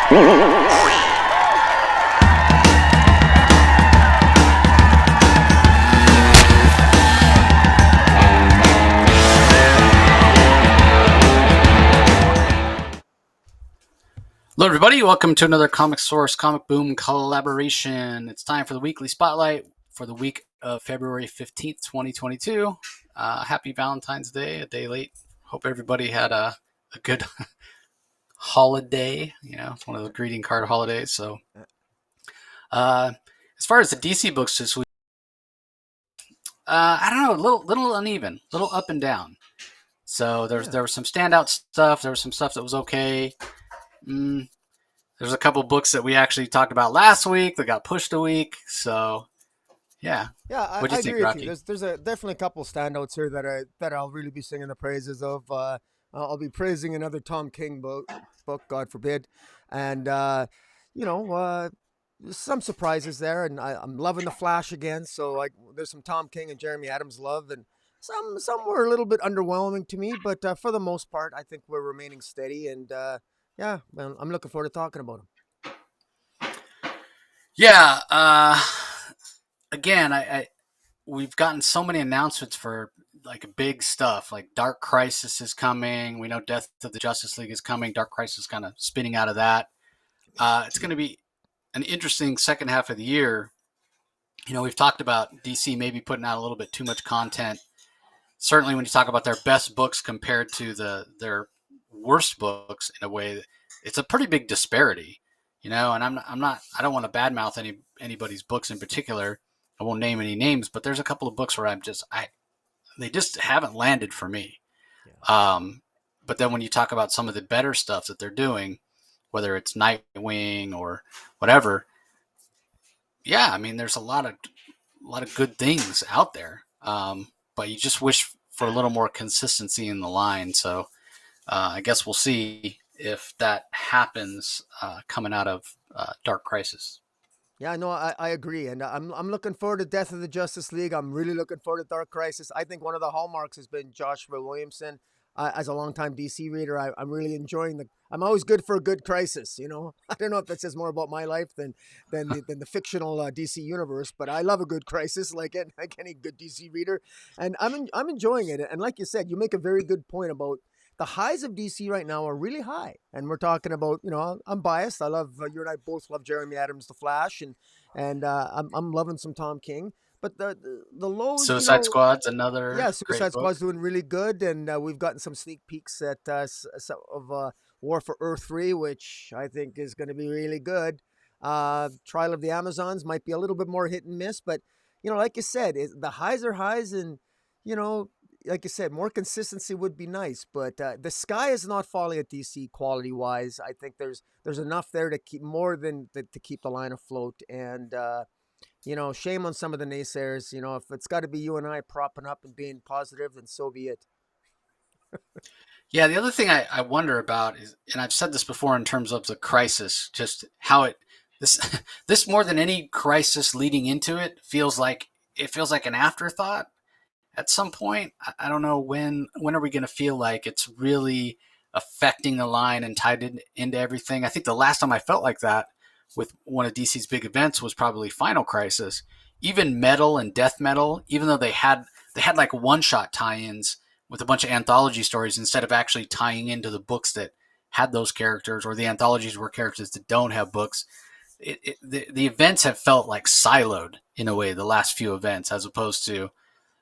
Hello, everybody. Welcome to another Comic Source Comic Boom collaboration. It's time for the weekly spotlight for the week of February 15th, 2022. Happy Valentine's Day, a day late. Hope everybody had a good holiday. You know, it's one of the greeting card holidays. So, as far as the DC books this week, I don't know, a little uneven, a little up and down. So there was some standout stuff. There was some stuff that was okay. There's a couple books that we actually talked about last week that got pushed a week. So, yeah. Yeah, What do I you think, agree with you. Rocky? There's definitely a couple standouts here that I'll really be singing the praises of. I'll be praising another Tom King book, God forbid, and you know, some surprises there, and I'm loving the Flash again. So like, there's some Tom King and Jeremy Adams love, and some were a little bit underwhelming to me, but for the most part, I think we're remaining steady, and yeah, well, I'm looking forward to talking about them. Yeah. Again, I we've gotten so many announcements for like big stuff. Like Dark Crisis is coming. We know Death of the Justice League is coming. Dark Crisis kind of spinning out of that. It's going to be an interesting second half of the year. You know, we've talked about DC maybe putting out a little bit too much content. Certainly, when you talk about their best books compared to their worst books, in a way, it's a pretty big disparity. You know, and I don't want to badmouth anybody's books in particular. I won't name any names, but there's a couple of books where they just haven't landed for me. Yeah. But then when you talk about some of the better stuff that they're doing, whether it's Nightwing or whatever, yeah, I mean, there's a lot of good things out there. But you just wish for a little more consistency in the line. So I guess we'll see if that happens coming out of Dark Crisis. Yeah, no, I agree, and I'm looking forward to Death of the Justice League. I'm really looking forward to Dark Crisis. I think one of the hallmarks has been Joshua Williamson. As a longtime DC reader, I'm really enjoying the. I'm always good for a good crisis. You know, I don't know if that says more about my life than the fictional DC universe, but I love a good crisis, like any good DC reader, and I'm enjoying it. And like you said, you make a very good point about the highs of DC right now are really high, and we're talking about, I'm biased. I love you and I both love Jeremy Adams, The Flash, and I'm loving some Tom King. But the lows, Suicide Squad's another yeah, great Suicide book. Squad's doing really good, and we've gotten some sneak peeks at of War for Earth 3, which I think is going to be really good. Trial of the Amazons might be a little bit more hit and miss, but like you said, the highs are highs, and you know, like you said, more consistency would be nice. But the sky is not falling at DC quality wise. I think there's enough there to keep more than to keep the line afloat, and shame on some of the naysayers. If it's got to be you and I propping up and being positive, then so be it. Yeah, the other thing I wonder about is, and I've said this before in terms of the crisis, just how this this more than any crisis leading into it feels like an afterthought at some point. I don't know when are we going to feel like it's really affecting the line and tied into everything. I think the last time I felt like that with one of DC's big events was probably Final Crisis. Even Metal and Death Metal, even though they had like one shot tie-ins with a bunch of anthology stories instead of actually tying into the books that had those characters, or the anthologies were characters that don't have books. The events have felt like siloed in a way, the last few events, as opposed to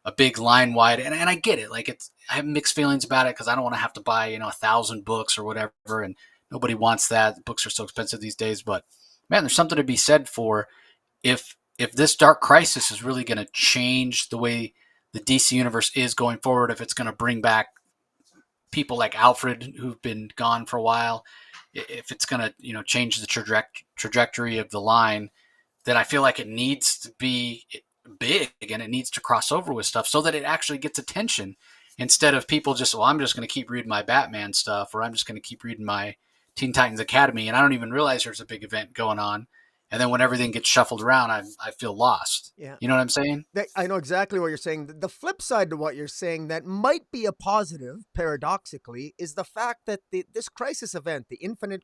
a big line wide. And I get it. Like, I have mixed feelings about it because I don't want to have to buy 1,000 books or whatever, and nobody wants that. Books are so expensive these days. But man, there's something to be said for if this Dark Crisis is really going to change the way the DC universe is going forward, if it's going to bring back people like Alfred who've been gone for a while, if it's going to change the trajectory of the line, then I feel like it needs to be big and it needs to cross over with stuff so that it actually gets attention, instead of people just, well, I'm just going to keep reading my Batman stuff, or I'm just going to keep reading my Teen Titans Academy, and I don't even realize there's a big event going on. and then when everything gets shuffled around, I feel lost. Yeah. You know what I'm saying? I know exactly what you're saying. The flip side to what you're saying that might be a positive, paradoxically, is the fact that this crisis event, the infinite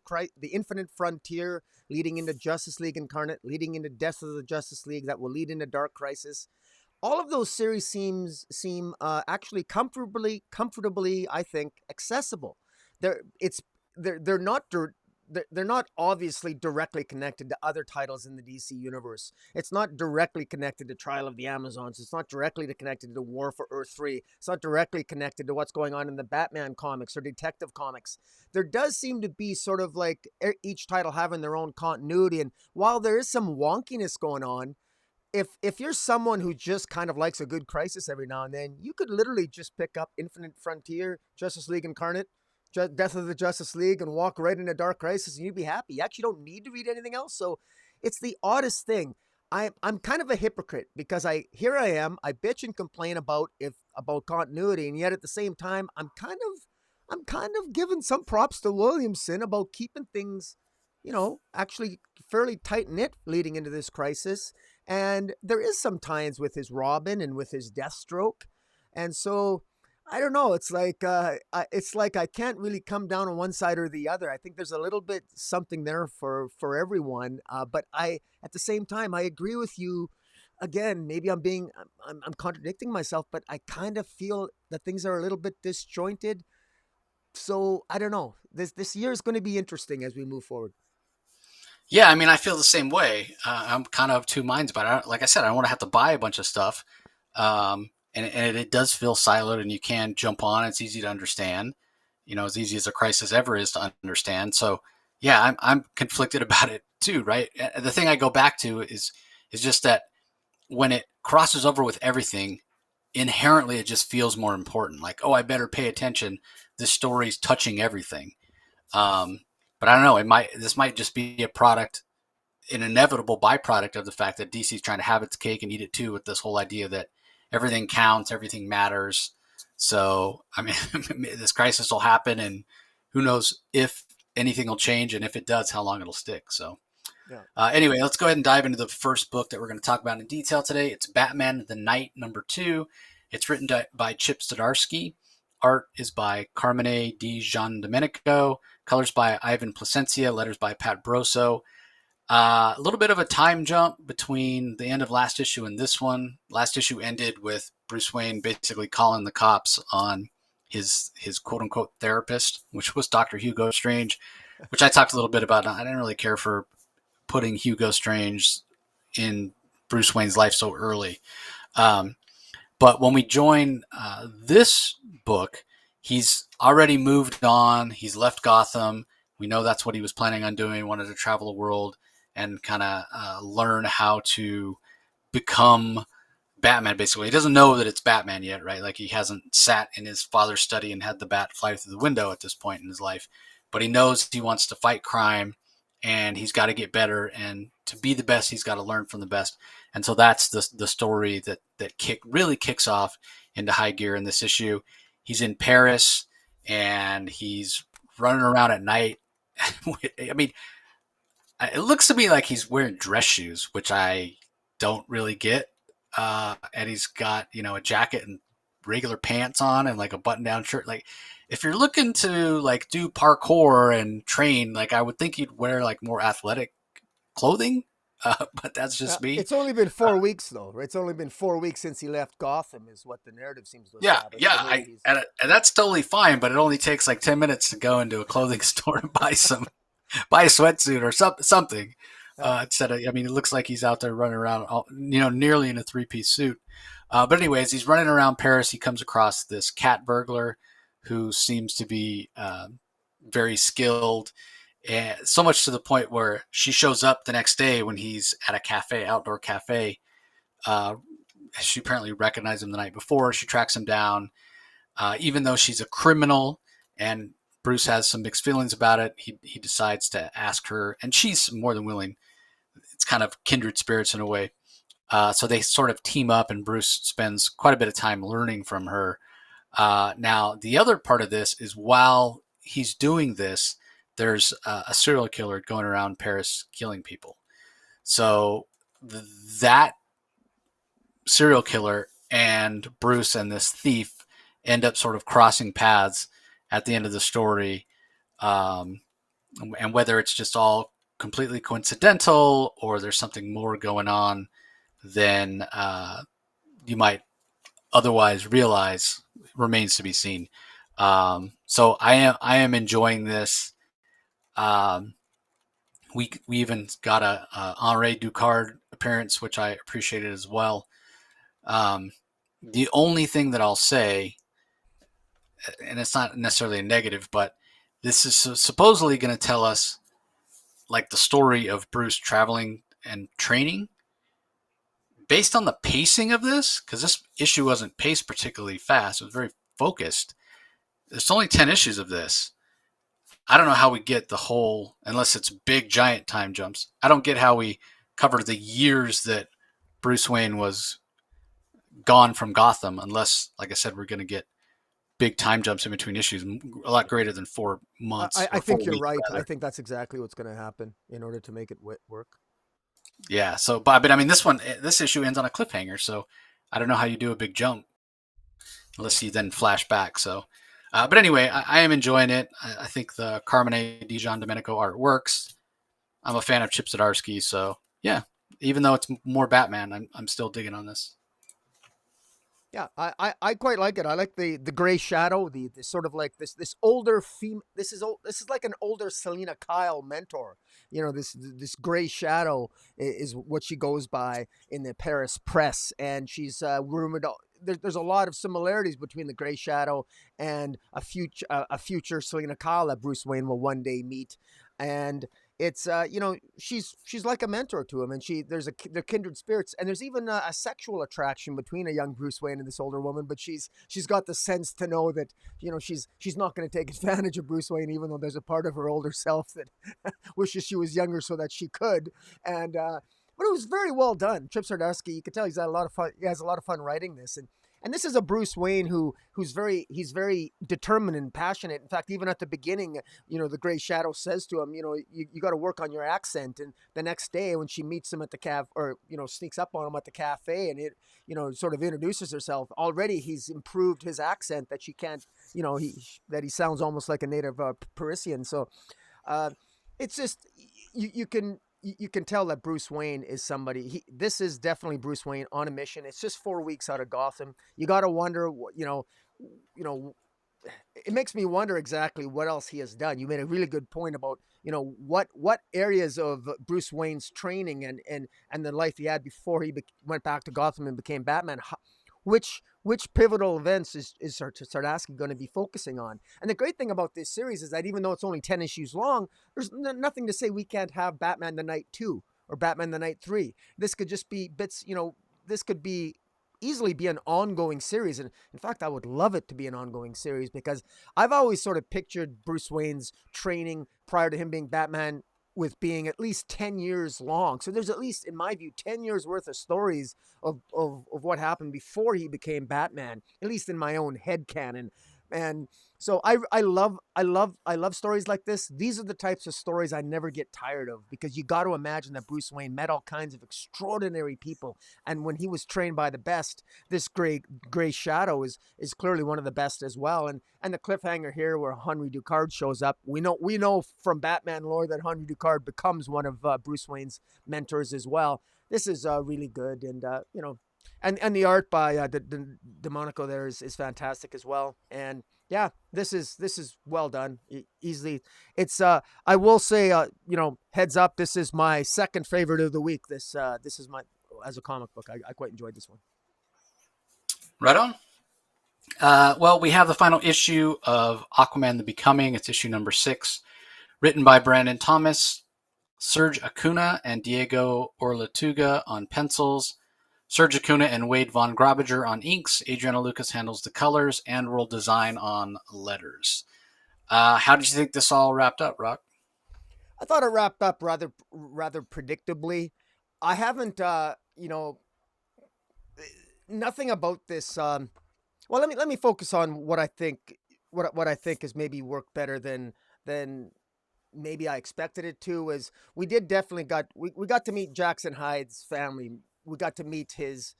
frontier, leading into Justice League Incarnate, leading into Death of the Justice League, that will lead into Dark Crisis. All of those series seem actually comfortably, I think, accessible. They're it's they're not they're not obviously directly connected to other titles in the DC universe. It's not directly connected to Trial of the Amazons. It's not directly connected to War for Earth 3. It's not directly connected to what's going on in the Batman comics or Detective Comics. There does seem to be sort of like each title having their own continuity. And while there is some wonkiness going on, if you're someone who just kind of likes a good crisis every now and then, you could literally just pick up Infinite Frontier, Justice League Incarnate, Death of the Justice League, and walk right into Dark Crisis, and you'd be happy. You actually don't need to read anything else. So it's the oddest thing. I'm kind of a hypocrite because I am, I bitch and complain about continuity, and yet at the same time I'm kind of giving some props to Williamson about keeping things, actually fairly tight knit leading into this crisis. And there is some tie-ins with his Robin and with his Deathstroke, and so I don't know. It's like I can't really come down on one side or the other. I think there's a little bit something there for everyone. But at the same time, I agree with you. Again, maybe I'm contradicting myself, but I kind of feel that things are a little bit disjointed. So I don't know. This year is going to be interesting as we move forward. Yeah, I mean, I feel the same way. I'm kind of of two minds about it. Like I said, I don't want to have to buy a bunch of stuff, and it does feel siloed, and you can jump on. It's easy to understand, as easy as a crisis ever is to understand. So, yeah, I'm conflicted about it too. Right. The thing I go back to is just that when it crosses over with everything, inherently it just feels more important. Like, oh, I better pay attention. This story's touching everything. Um, but I don't know. This might just be a product, an inevitable byproduct of the fact that DC's trying to have its cake and eat it too, with this whole idea that everything counts, everything matters. So, I mean, this crisis will happen, and who knows if anything will change, and if it does, how long it'll stick. So, Yeah. anyway, let's go ahead and dive into the first book that we're going to talk about in detail today. It's Batman the Knight #2. It's written by Chip Zdarsky. Art is by Carmine Di Giandomenico. Colors by Ivan Placencia. Letters by Pat Broso. A little bit of a time jump between the end of last issue and this one. Last issue ended with Bruce Wayne basically calling the cops on his quote unquote therapist, which was Dr. Hugo Strange, which I talked a little bit about. I didn't really care for putting Hugo Strange in Bruce Wayne's life so early. Um, but when we join this book, he's already moved on. He's left Gotham. We know that's what he was planning on doing. He wanted to travel the world and kind of learn how to become Batman, basically. He doesn't know that it's Batman yet, right? Like, he hasn't sat in his father's study and had the bat fly through the window at this point in his life. But he knows he wants to fight crime, and he's got to get better. And to be the best, he's got to learn from the best. And so that's the story that really kicks off into high gear in this issue. He's in Paris, and he's running around at night. I mean, it looks to me like he's wearing dress shoes, which I don't really get. And he's got, a jacket and regular pants on and like a button down shirt. Like, if you're looking to like do parkour and train, like, I would think you'd wear like more athletic clothing. But that's just me. It's only been Uh, 4 weeks, though. Right? It's only been 4 weeks since he left Gotham, is what the narrative seems to yeah, establish. yeah. So maybe he's. And that's totally fine, but it only takes like 10 minutes to go into a clothing store and buy a sweatsuit or something. Yeah. Instead of, I mean, it looks like he's out there running around, nearly in a three-piece suit. But anyways, he's running around Paris. He comes across this cat burglar who seems to be very skilled, and so much to the point where she shows up the next day when he's at a cafe, outdoor cafe. Uh, she apparently recognized him the night before. She tracks him down, even though she's a criminal, and Bruce has some mixed feelings about it. He decides to ask her, and she's more than willing. It's kind of kindred spirits in a way. So they sort of team up, and Bruce spends quite a bit of time learning from her. Now, the other part of this is while he's doing this, there's a serial killer going around Paris killing people. So th- that serial killer and Bruce and this thief end up sort of crossing paths at the end of the story. Um, and whether it's just all completely coincidental or there's something more going on than you might otherwise realize remains to be seen. So I am enjoying this. Um, we even got a Henri Ducard appearance, which I appreciated as well. Um, the only thing that I'll say, and it's not necessarily a negative, but this is supposedly going to tell us like the story of Bruce traveling and training. Based on the pacing of this, because this issue wasn't paced particularly fast, it was very focused. There's only 10 issues of this. I don't know how we get the whole, unless it's big giant time jumps. I don't get how we cover the years that Bruce Wayne was gone from Gotham, unless, like I said, we're going to get big time jumps in between issues, a lot greater than 4 months I or think four you're weeks right. I rather. think that's exactly what's going to happen in order to make it work. Yeah. So, but I mean, this issue ends on a cliffhanger. So, I don't know how you do a big jump unless you then flash back. So, but anyway, I am enjoying it. I think the Carmine Dijon Domenico art works. I'm a fan of Chip Zdarsky, so yeah. Even though it's more Batman, I'm still digging on this. Yeah, I quite like it. I like the gray shadow, the sort of like this older female. This is like an older Selena Kyle mentor. You know, this gray shadow is what she goes by in the Paris press, and she's rumored. There's a lot of similarities between the Gray Shadow and a future Selena Kyle that Bruce Wayne will one day meet, and it's she's like a mentor to him, and they're kindred spirits, and there's even a sexual attraction between a young Bruce Wayne and this older woman, but she's got the sense to know that she's not going to take advantage of Bruce Wayne, even though there's a part of her older self that wishes she was younger so that she could. And but it was very well done. Chip Zdarsky, you could tell he's had a lot of fun. He has a lot of fun writing this, and this is a Bruce Wayne he's very determined and passionate. In fact, even at the beginning, the Gray Shadow says to him, you got to work on your accent. And the next day, when she meets him at the or sneaks up on him at the cafe, and it sort of introduces herself, already he's improved his accent that she can't, he sounds almost like a native Parisian. So uh, it's just you can tell that Bruce Wayne is somebody. This is definitely Bruce Wayne on a mission. It's just 4 weeks out of Gotham. You got to wonder, you know, it makes me wonder exactly what else he has done. You made a really good point about what areas of Bruce Wayne's training and the life he had before he went back to Gotham and became Batman. Which pivotal events is Sardaski going to be focusing on? And the great thing about this series is that even though it's only 10 issues long, there's nothing to say we can't have Batman the Night 2 or Batman the Night 3. This could just be bits, this could be easily be an ongoing series. And in fact, I would love it to be an ongoing series because I've always sort of pictured Bruce Wayne's training prior to him being Batman with being at least 10 years long. So there's at least, in my view, 10 years worth of stories of what happened before he became Batman, at least in my own head canon. And so I love stories like this. These are the types of stories I never get tired of because you got to imagine that Bruce Wayne met all kinds of extraordinary people, and when he was trained by the best, this gray shadow is clearly one of the best as well. And the cliffhanger here where Henry Ducard shows up, we know from Batman lore that Henry Ducard becomes one of Bruce Wayne's mentors as well. This is really good, and and the art by the Monaco there is fantastic as well. And yeah, this is well done. Easily, it's I will say heads up, this is my second favorite of the week. This is my as a comic book. I quite enjoyed this one. Right on. Well, we have the final issue of Aquaman: The Becoming. It's issue number 6, written by Brandon Thomas, Serge Acuna, and Diego Orlatuga on pencils. Serge Acuna and Wade Von Grabiger on inks. Adriana Lucas handles the colors and world design on letters. How did you think this all wrapped up, Rock? I thought it wrapped up rather predictably. I haven't nothing about this. Well, let me focus on what I think is maybe worked better than maybe I expected it to, was we did definitely we got to meet Jackson Hyde's family. We got to meet his,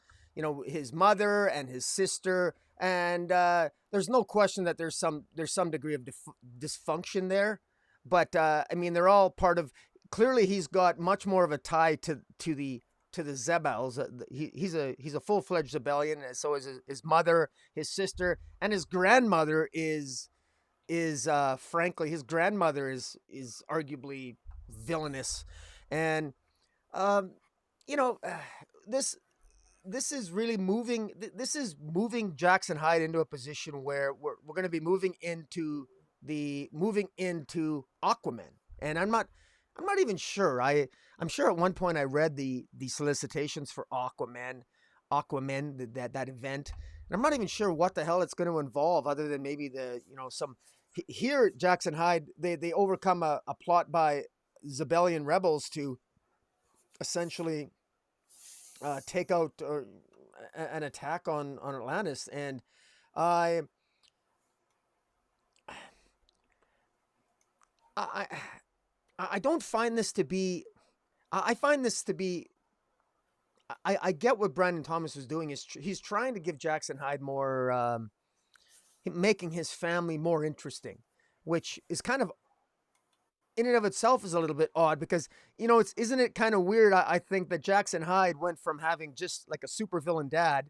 his mother and his sister, and there's no question that there's some degree of dysfunction there. But I mean, they're all part of. Clearly, he's got much more of a tie to the Zebels. He's a full fledged Zebelian, and so is his mother, his sister, and his grandmother is frankly, his grandmother is arguably villainous. And um you know this this is really moving this is moving Jackson Hyde into a position where we're going to be moving into Aquaman. And I'm not even sure. I'm sure at one point I read the solicitations for Aquaman, that event, and I'm not even sure what the hell it's going to involve, other than maybe some. Here, Jackson Hyde, they overcome a plot by Zebelian rebels to essentially take out an attack on Atlantis. And I I I don't find this to be. I find this to be. I get what Brandon Thomas is doing. He's trying to give Jackson Hyde more, making his family more interesting, which is kind of in and of itself is a little bit odd, because it's isn't it kind of weird? I think that Jackson Hyde went from having just like a supervillain dad,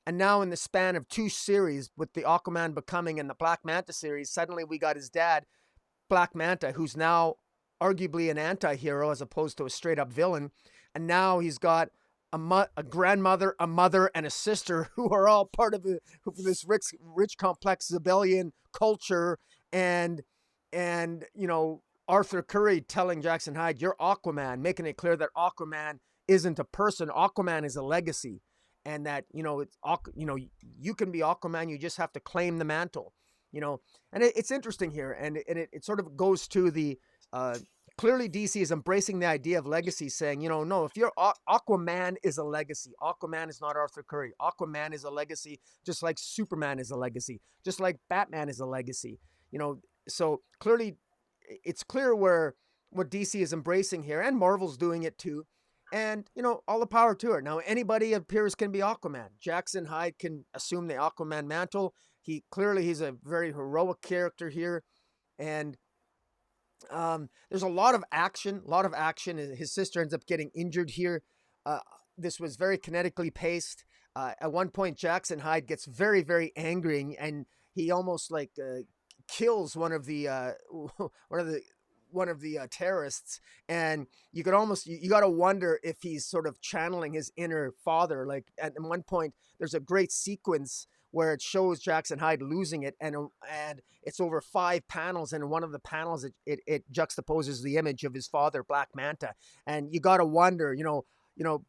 and now in the span of two series, with the Aquaman becoming and the Black Manta series, suddenly we got his dad, Black Manta, who's now arguably an anti-hero as opposed to a straight up villain. And now he's got a grandmother, a mother, and a sister who are all part of this rich complex Zebelian culture. And Arthur Curry telling Jackson Hyde, "You're Aquaman," making it clear that Aquaman isn't a person. Aquaman is a legacy, and that you can be Aquaman. You just have to claim the mantle. And it's interesting here, and it sort of goes to the clearly DC is embracing the idea of legacy, saying, no, if you're Aquaman is a legacy. Aquaman is not Arthur Curry. Aquaman is a legacy, just like Superman is a legacy, just like Batman is a legacy. So clearly, it's clear where what DC is embracing here, and Marvel's doing it too. And all the power to it. Now, anybody appears can be Aquaman. Jackson Hyde can assume the Aquaman mantle. He's a very heroic character here, and there's a lot of action. His sister ends up getting injured here. This was very kinetically paced. At one point, Jackson Hyde gets very, very angry, and he almost like kills one of the terrorists. And you could almost you got to wonder if he's sort of channeling his inner father. Like at one point, there's a great sequence where it shows Jackson Hyde losing it, and it's over 5 panels, and in one of the panels it juxtaposes the image of his father, Black Manta. And you got to wonder,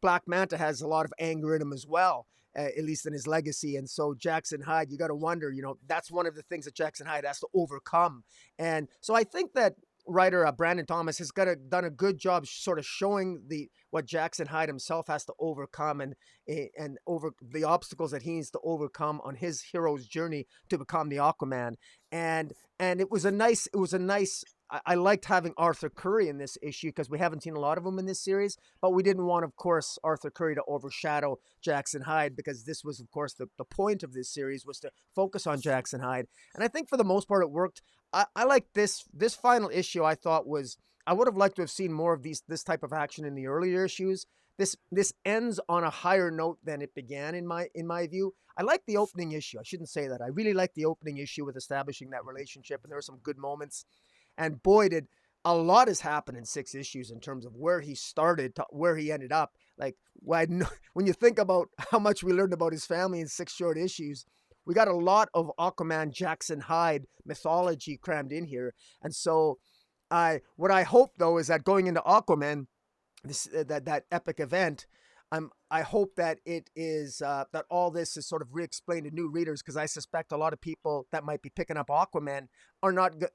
Black Manta has a lot of anger in him as well, at least in his legacy. And so Jackson Hyde, you got to wonder, that's one of the things that Jackson Hyde has to overcome. And so I think that writer Brandon Thomas has done a good job sort of showing what Jackson Hyde himself has to overcome, and over the obstacles that he needs to overcome on his hero's journey to become the Aquaman. And it was a nice I liked having Arthur Curry in this issue, because we haven't seen a lot of him in this series, but we didn't want, of course, Arthur Curry to overshadow Jackson Hyde, because this was, of course, the point of this series was to focus on Jackson Hyde. And I think for the most part it worked. I like this final issue. I thought I would have liked to have seen more of this type of action in the earlier issues. This ends on a higher note than it began, in my view. I like the opening issue. I shouldn't say that. I really like the opening issue with establishing that relationship, and there were some good moments. And boy, did a lot has happened in 6 issues in terms of where he started to where he ended up. Like, when you think about how much we learned about his family in 6 short issues, we got a lot of Aquaman, Jackson Hyde mythology crammed in here. And so what I hope, though, is that going into Aquaman, that epic event, I hope that it is that all this is sort of re-explained to new readers, because I suspect a lot of people that might be picking up Aquaman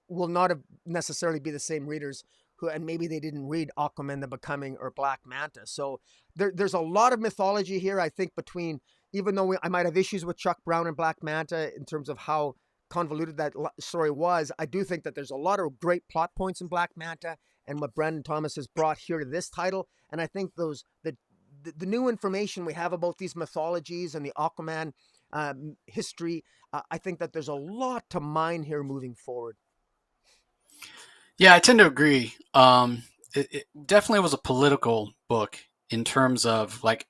will not have necessarily be the same readers and maybe they didn't read Aquaman the Becoming or Black Manta. So there's a lot of mythology here. I think even though I might have issues with Chuck Brown and Black Manta in terms of how convoluted that story was, I do think that there's a lot of great plot points in Black Manta and what Brandon Thomas has brought here to this title. And I think the new information we have about these mythologies and the Aquaman history, I think that there's a lot to mine here moving forward. Yeah, I tend to agree. It definitely was a political book in terms of like,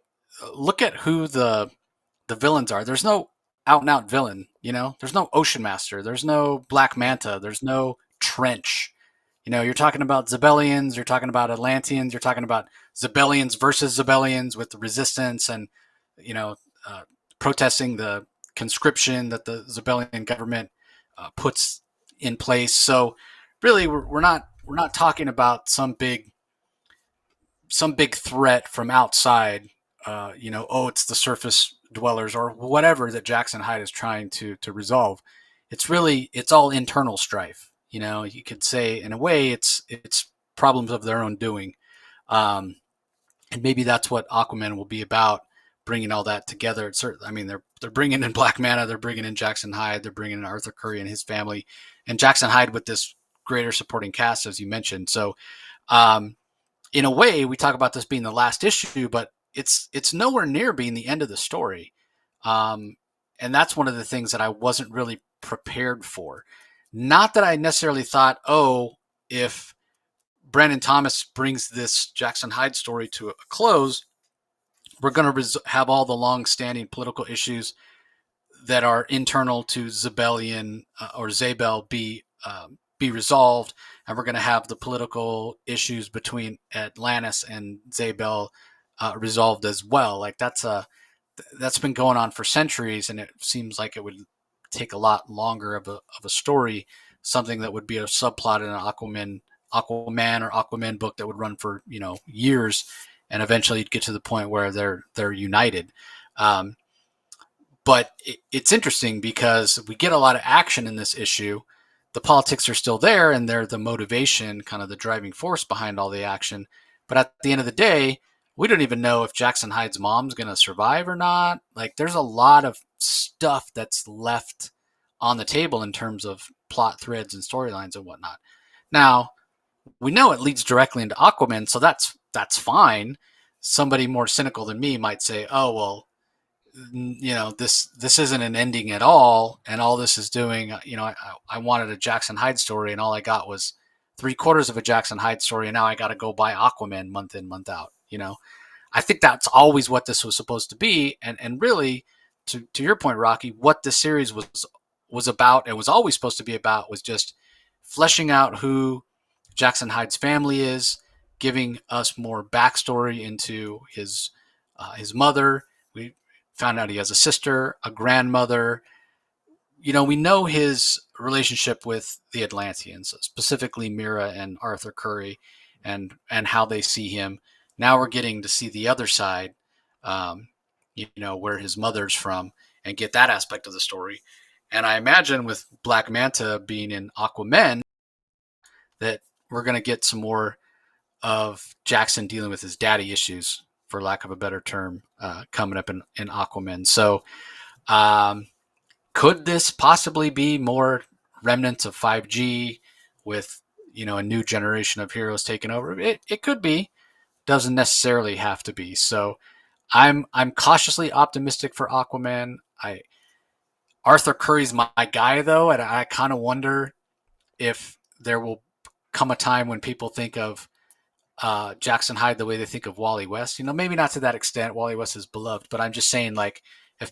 look at who the villains are. There's no out and out villain, you know. There's no Ocean Master. There's no Black Manta. There's no Trench. You know, you're talking about Zebellians. You're talking about Atlanteans. You're talking about Zebellians versus Zebellians with the resistance and you know uh, protesting the conscription that the Zebellian government puts in place. So really, we're not talking about some big threat from outside. Oh, it's the surface dwellers or whatever that Jackson Hyde is trying to resolve. It's all internal strife. You know, you could say in a way it's problems of their own doing, um, and maybe that's what Aquaman will be about, bringing all that together. I mean, they're bringing in Black Manta, they're bringing in Jackson Hyde, they're bringing in Arthur Curry and his family, and Jackson Hyde with this greater supporting cast as you mentioned. So um, in a way, we talk about this being the last issue, but it's nowhere near being the end of the story. Um, and that's one of the things that I wasn't really prepared for. Not that I necessarily thought, oh, if Brandon Thomas brings this Jackson Hyde story to a close, we're going to have all the long-standing political issues that are internal to Zebellian or Zabel be resolved, and we're going to have the political issues between Atlantis and Zabel resolved as well. Like that's been going on for centuries, and it seems like it would take a lot longer of a story, something that would be a subplot in an Aquaman or Aquaman book that would run for years, and eventually you'd get to the point where they're united. Um, but it's interesting because we get a lot of action in this issue. The politics are still there, and they're the motivation, kind of the driving force behind all the action. But at the end of the day, we don't even know if Jackson Hyde's mom's going to survive or not. Like, there's a lot of stuff that's left on the table in terms of plot threads and storylines and whatnot. Now, we know it leads directly into Aquaman, so that's fine. Somebody more cynical than me might say, "Oh well, this isn't an ending at all, and all this is doing, I wanted a Jackson Hyde story, and all I got was three-quarters of a Jackson Hyde story, and now I got to go buy Aquaman month in, month out." I think that's always what this was supposed to be, and really, to your point, Rocky, what this series was about and was always supposed to be about was just fleshing out who Jackson Hyde's family is, giving us more backstory into his mother. We found out he has a sister, a grandmother. We know his relationship with the Atlanteans, specifically Mira and Arthur Curry, and how they see him. Now we're getting to see the other side, where his mother's from, and get that aspect of the story. And I imagine with Black Manta being in Aquaman, that we're going to get some more of Jackson dealing with his daddy issues, for lack of a better term, coming up in Aquaman. So, could this possibly be more remnants of 5G with a new generation of heroes taking over? It could be. Doesn't necessarily have to be. So, I'm cautiously optimistic for Aquaman. Arthur Curry's my guy though, and I kind of wonder if there will come a time when people think of Jackson Hyde the way they think of Wally West. Maybe not to that extent. Wally West is beloved, but I'm just saying, like, if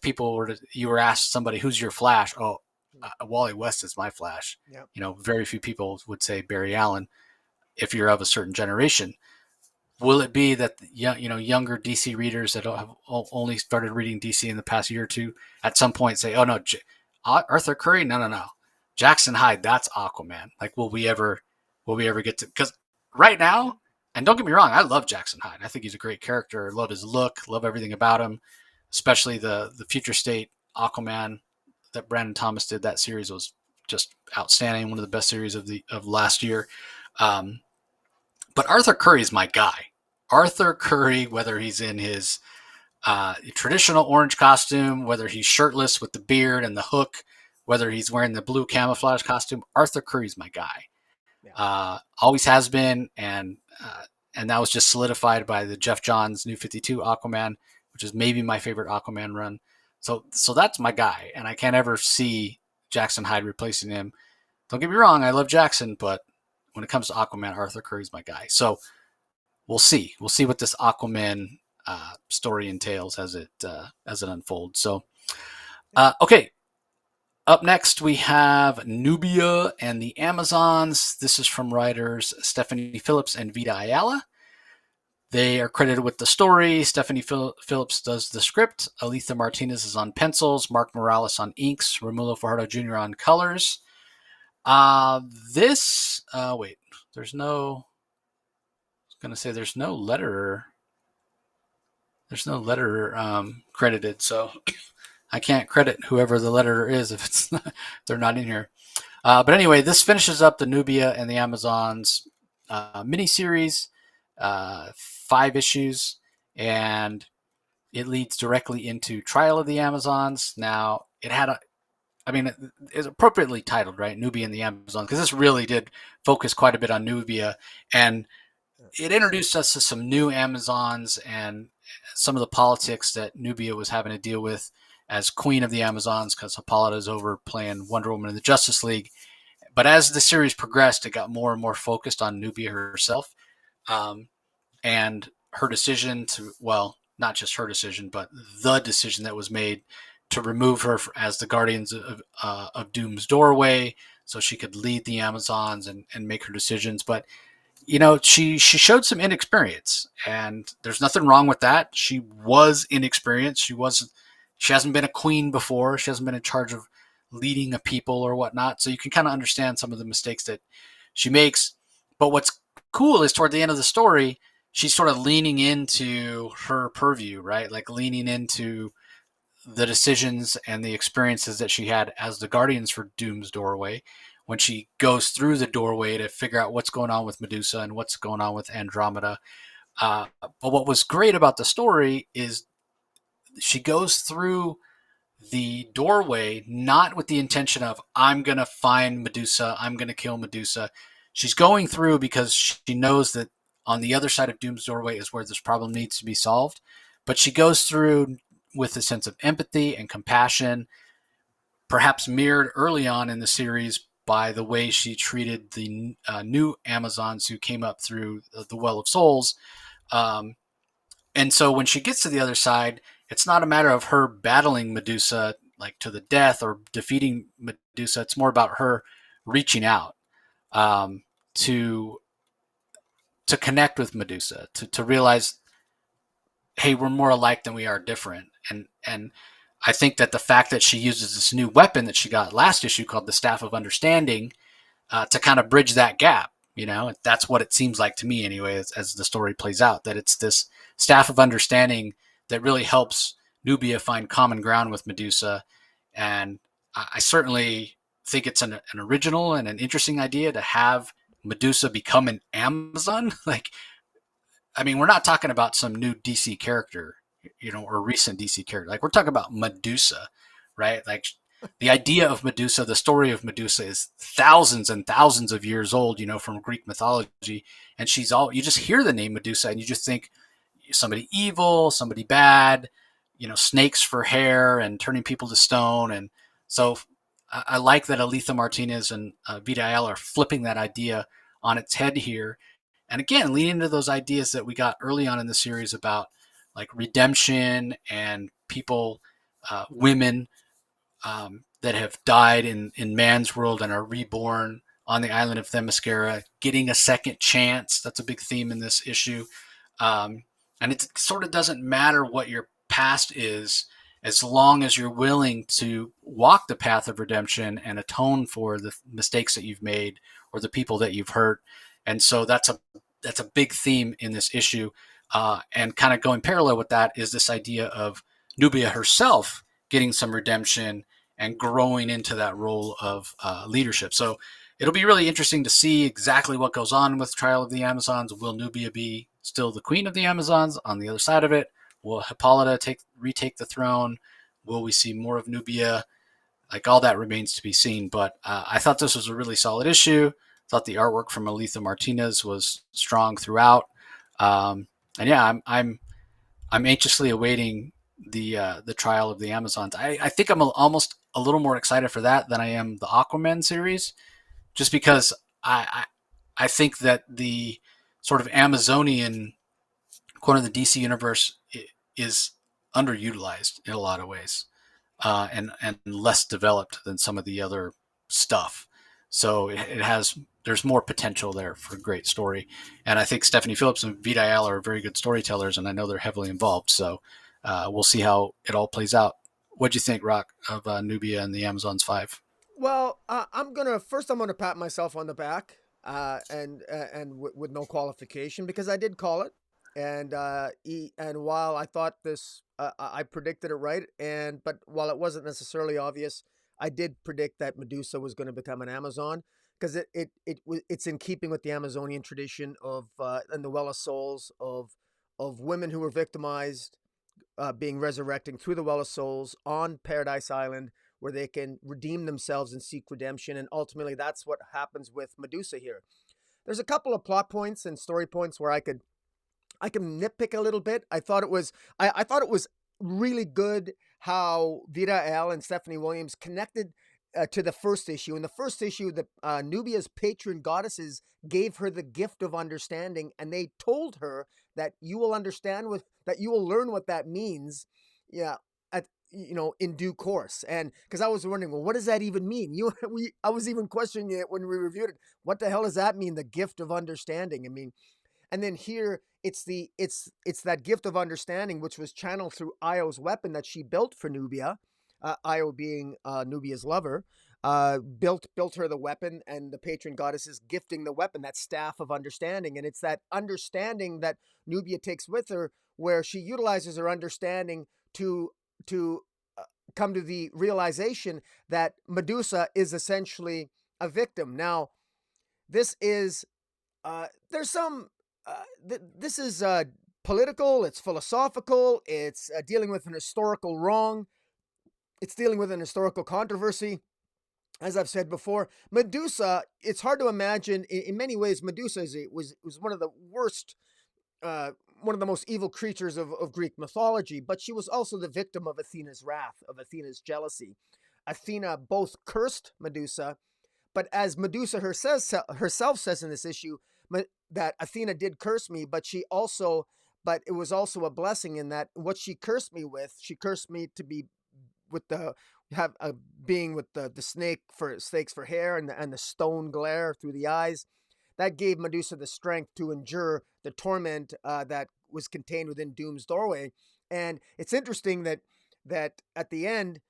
you were asked somebody who's your Flash, oh, Wally West is my Flash. Yeah. Very few people would say Barry Allen if you're of a certain generation. Will it be that younger DC readers that have only started reading DC in the past year or two at some point say, "Oh no, Arthur Curry, no, Jackson Hyde, that's Aquaman." Like, will we ever get to? Because right now, and don't get me wrong, I love Jackson Hyde. I think he's a great character. I love his look, love everything about him, especially the Future State Aquaman that Brandon Thomas did. That series was just outstanding, one of the best series of last year. But Arthur Curry is my guy. Arthur Curry, whether he's in his traditional orange costume, whether he's shirtless with the beard and the hook, whether he's wearing the blue camouflage costume. Arthur Curry's my guy. Yeah. Always has been, and that was just solidified by the Jeff Johns New 52 Aquaman, which is maybe my favorite Aquaman run. So that's my guy, and I can't ever see Jackson Hyde replacing him. Don't get me wrong, I love Jackson, but when it comes to Aquaman, Arthur Curry's my guy. So we'll see. We'll see what this Aquaman story entails as it unfolds. So okay, up next, we have Nubia and the Amazons. This is from writers Stephanie Phillips and Vita Ayala. They are credited with the story. Stephanie Phillips does the script. Aletha Martinez is on pencils. Mark Morales on inks. Romulo Fajardo Jr. on colors. Wait, there's no, I was going to say there's no letterer. There's no letterer credited, so I can't credit whoever the letterer is if it's not, they're not in here. But anyway, this finishes up the Nubia and the Amazons miniseries, 5 issues, and it leads directly into Trial of the Amazons. Now, it's appropriately titled, right? Nubia and the Amazons, because this really did focus quite a bit on Nubia, and it introduced us to some new Amazons and some of the politics that Nubia was having to deal with as Queen of the Amazons, because Hippolyta's over playing Wonder Woman in the Justice League. But as the series progressed, it got more and more focused on Nubia herself, and her decision to, well, not just her decision, but the decision that was made to remove her as the Guardians of Doom's doorway, so she could lead the Amazons and make her decisions. But she showed some inexperience, and there's nothing wrong with that. She was inexperienced. She hasn't been a queen before. She hasn't been in charge of leading a people or whatnot. So you can kind of understand some of the mistakes that she makes. But what's cool is toward the end of the story, she's sort of leaning into her purview, right? Like leaning into the decisions and the experiences that she had as the Guardians for Doom's doorway, when she goes through the doorway to figure out what's going on with Medusa and what's going on with Andromeda. But what was great about the story is she goes through the doorway not with the intention of, I'm going to find Medusa, I'm going to kill Medusa. She's going through because she knows that on the other side of Doom's doorway is where this problem needs to be solved. But she goes through with a sense of empathy and compassion, perhaps mirrored early on in the series by the way she treated the new Amazons who came up through the Well of Souls. And so when she gets to the other side, it's not a matter of her battling Medusa like to the death or defeating Medusa. It's more about her reaching out to connect with Medusa, to realize, hey, we're more alike than we are different. And I think that the fact that she uses this new weapon that she got last issue called the Staff of Understanding to kind of bridge that gap. That's what it seems like to me anyway, as the story plays out, that it's this Staff of Understanding that really helps Nubia find common ground with Medusa. And I certainly think it's an original and an interesting idea to have Medusa become an Amazon. We're not talking about some new DC character, or recent DC character. Like, we're talking about Medusa, right? Like, the idea of Medusa, the story of Medusa is thousands and thousands of years old, from Greek mythology. And you just hear the name Medusa and you just think somebody evil, somebody bad, snakes for hair and turning people to stone. And so I like that Aletha Martinez and Vita Ayala are flipping that idea on its head here. And again, leaning into those ideas that we got early on in the series about like redemption and people, women that have died in man's world and are reborn on the island of Themyscira, getting a second chance. That's a big theme in this issue. And it sort of doesn't matter what your past is, as long as you're willing to walk the path of redemption and atone for the mistakes that you've made or the people that you've hurt. And so that's a big theme in this issue. And kind of going parallel with that is this idea of Nubia herself getting some redemption and growing into that role of leadership. So it'll be really interesting to see exactly what goes on with Trial of the Amazons. Will Nubia be still the queen of the Amazons on the other side of it? Will Hippolyta retake the throne? Will we see more of Nubia? like all that remains to be seen. But I thought this was a really solid issue. I thought the artwork from Aletha Martinez was strong throughout. And yeah, I'm anxiously awaiting the trial of the Amazons. I think I'm almost a little more excited for that than I am the Aquaman series, just because I think that the sort of Amazonian corner of the DC universe is underutilized in a lot of ways, and less developed than some of the other stuff. So it has there's more potential there for a great story, and I think Stephanie Phillips and Vita Ayala are very good storytellers, and I know they're heavily involved. So we'll see how it all plays out. What'd you think, Rock, of Nubia and the Amazons 5? Well, I'm gonna pat myself on the back, with no qualification because I did call it, and while I thought this, I predicted it right, and but while it wasn't necessarily obvious, I did predict that Medusa was going to become an Amazon because it's in keeping with the Amazonian tradition of and the Well of Souls of women who were victimized being resurrecting through the Well of Souls on Paradise Island, where they can redeem themselves and seek redemption. And ultimately, that's what happens with Medusa here. There's a couple of plot points and story points where I can nitpick a little bit. I thought it was really good how Vita Al and Stephanie Williams connected to the first issue. In the first issue, the Nubia's patron goddesses gave her the gift of understanding, and they told her that you will understand that you will learn what that means. Yeah, at in due course. And because I was wondering, well, what does that even mean? I was even questioning it when we reviewed it. What the hell does that mean? The gift of understanding. I mean, and then here it's that gift of understanding which was channeled through Io's weapon that she built for Nubia. Io being Nubia's lover, built her the weapon, and the patron goddess is gifting the weapon, that staff of understanding, and it's that understanding that Nubia takes with her, where she utilizes her understanding to come to the realization that Medusa is essentially a victim. Now, this is there's some this is political, it's philosophical, it's dealing with an historical wrong, it's dealing with an historical controversy. As I've said before, Medusa, it's hard to imagine. In many ways, Medusa was one of the worst, one of the most evil creatures of Greek mythology, but she was also the victim of Athena's wrath, of Athena's jealousy. Athena both cursed Medusa, but as Medusa herself says in this issue, that Athena did curse me, but it was also a blessing in that what she cursed me with, she cursed me to be with the have being with the snakes for hair, and the stone glare through the eyes. That gave Medusa the strength to endure the torment that was contained within Doom's doorway. And it's interesting that at the end,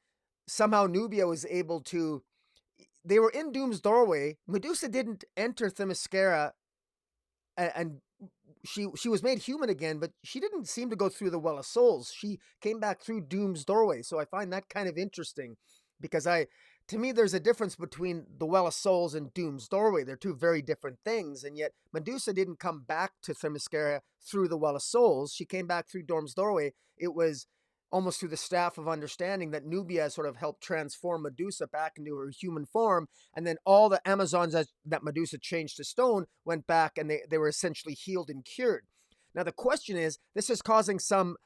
somehow Nubia was able to. They were in Doom's doorway. Medusa didn't enter Themyscira, and she was made human again, but she didn't seem to go through the Well of Souls. She came back through Doom's doorway. So I find that kind of interesting because to me, there's a difference between the Well of Souls and Doom's doorway. They're two very different things. And yet Medusa didn't come back to Themyscira through the Well of Souls. She came back through Doom's doorway. It was almost through the staff of understanding that Nubia sort of helped transform Medusa back into her human form. And then all the Amazons that Medusa changed to stone went back, and they were essentially healed and cured. Now, the question is, this is causing some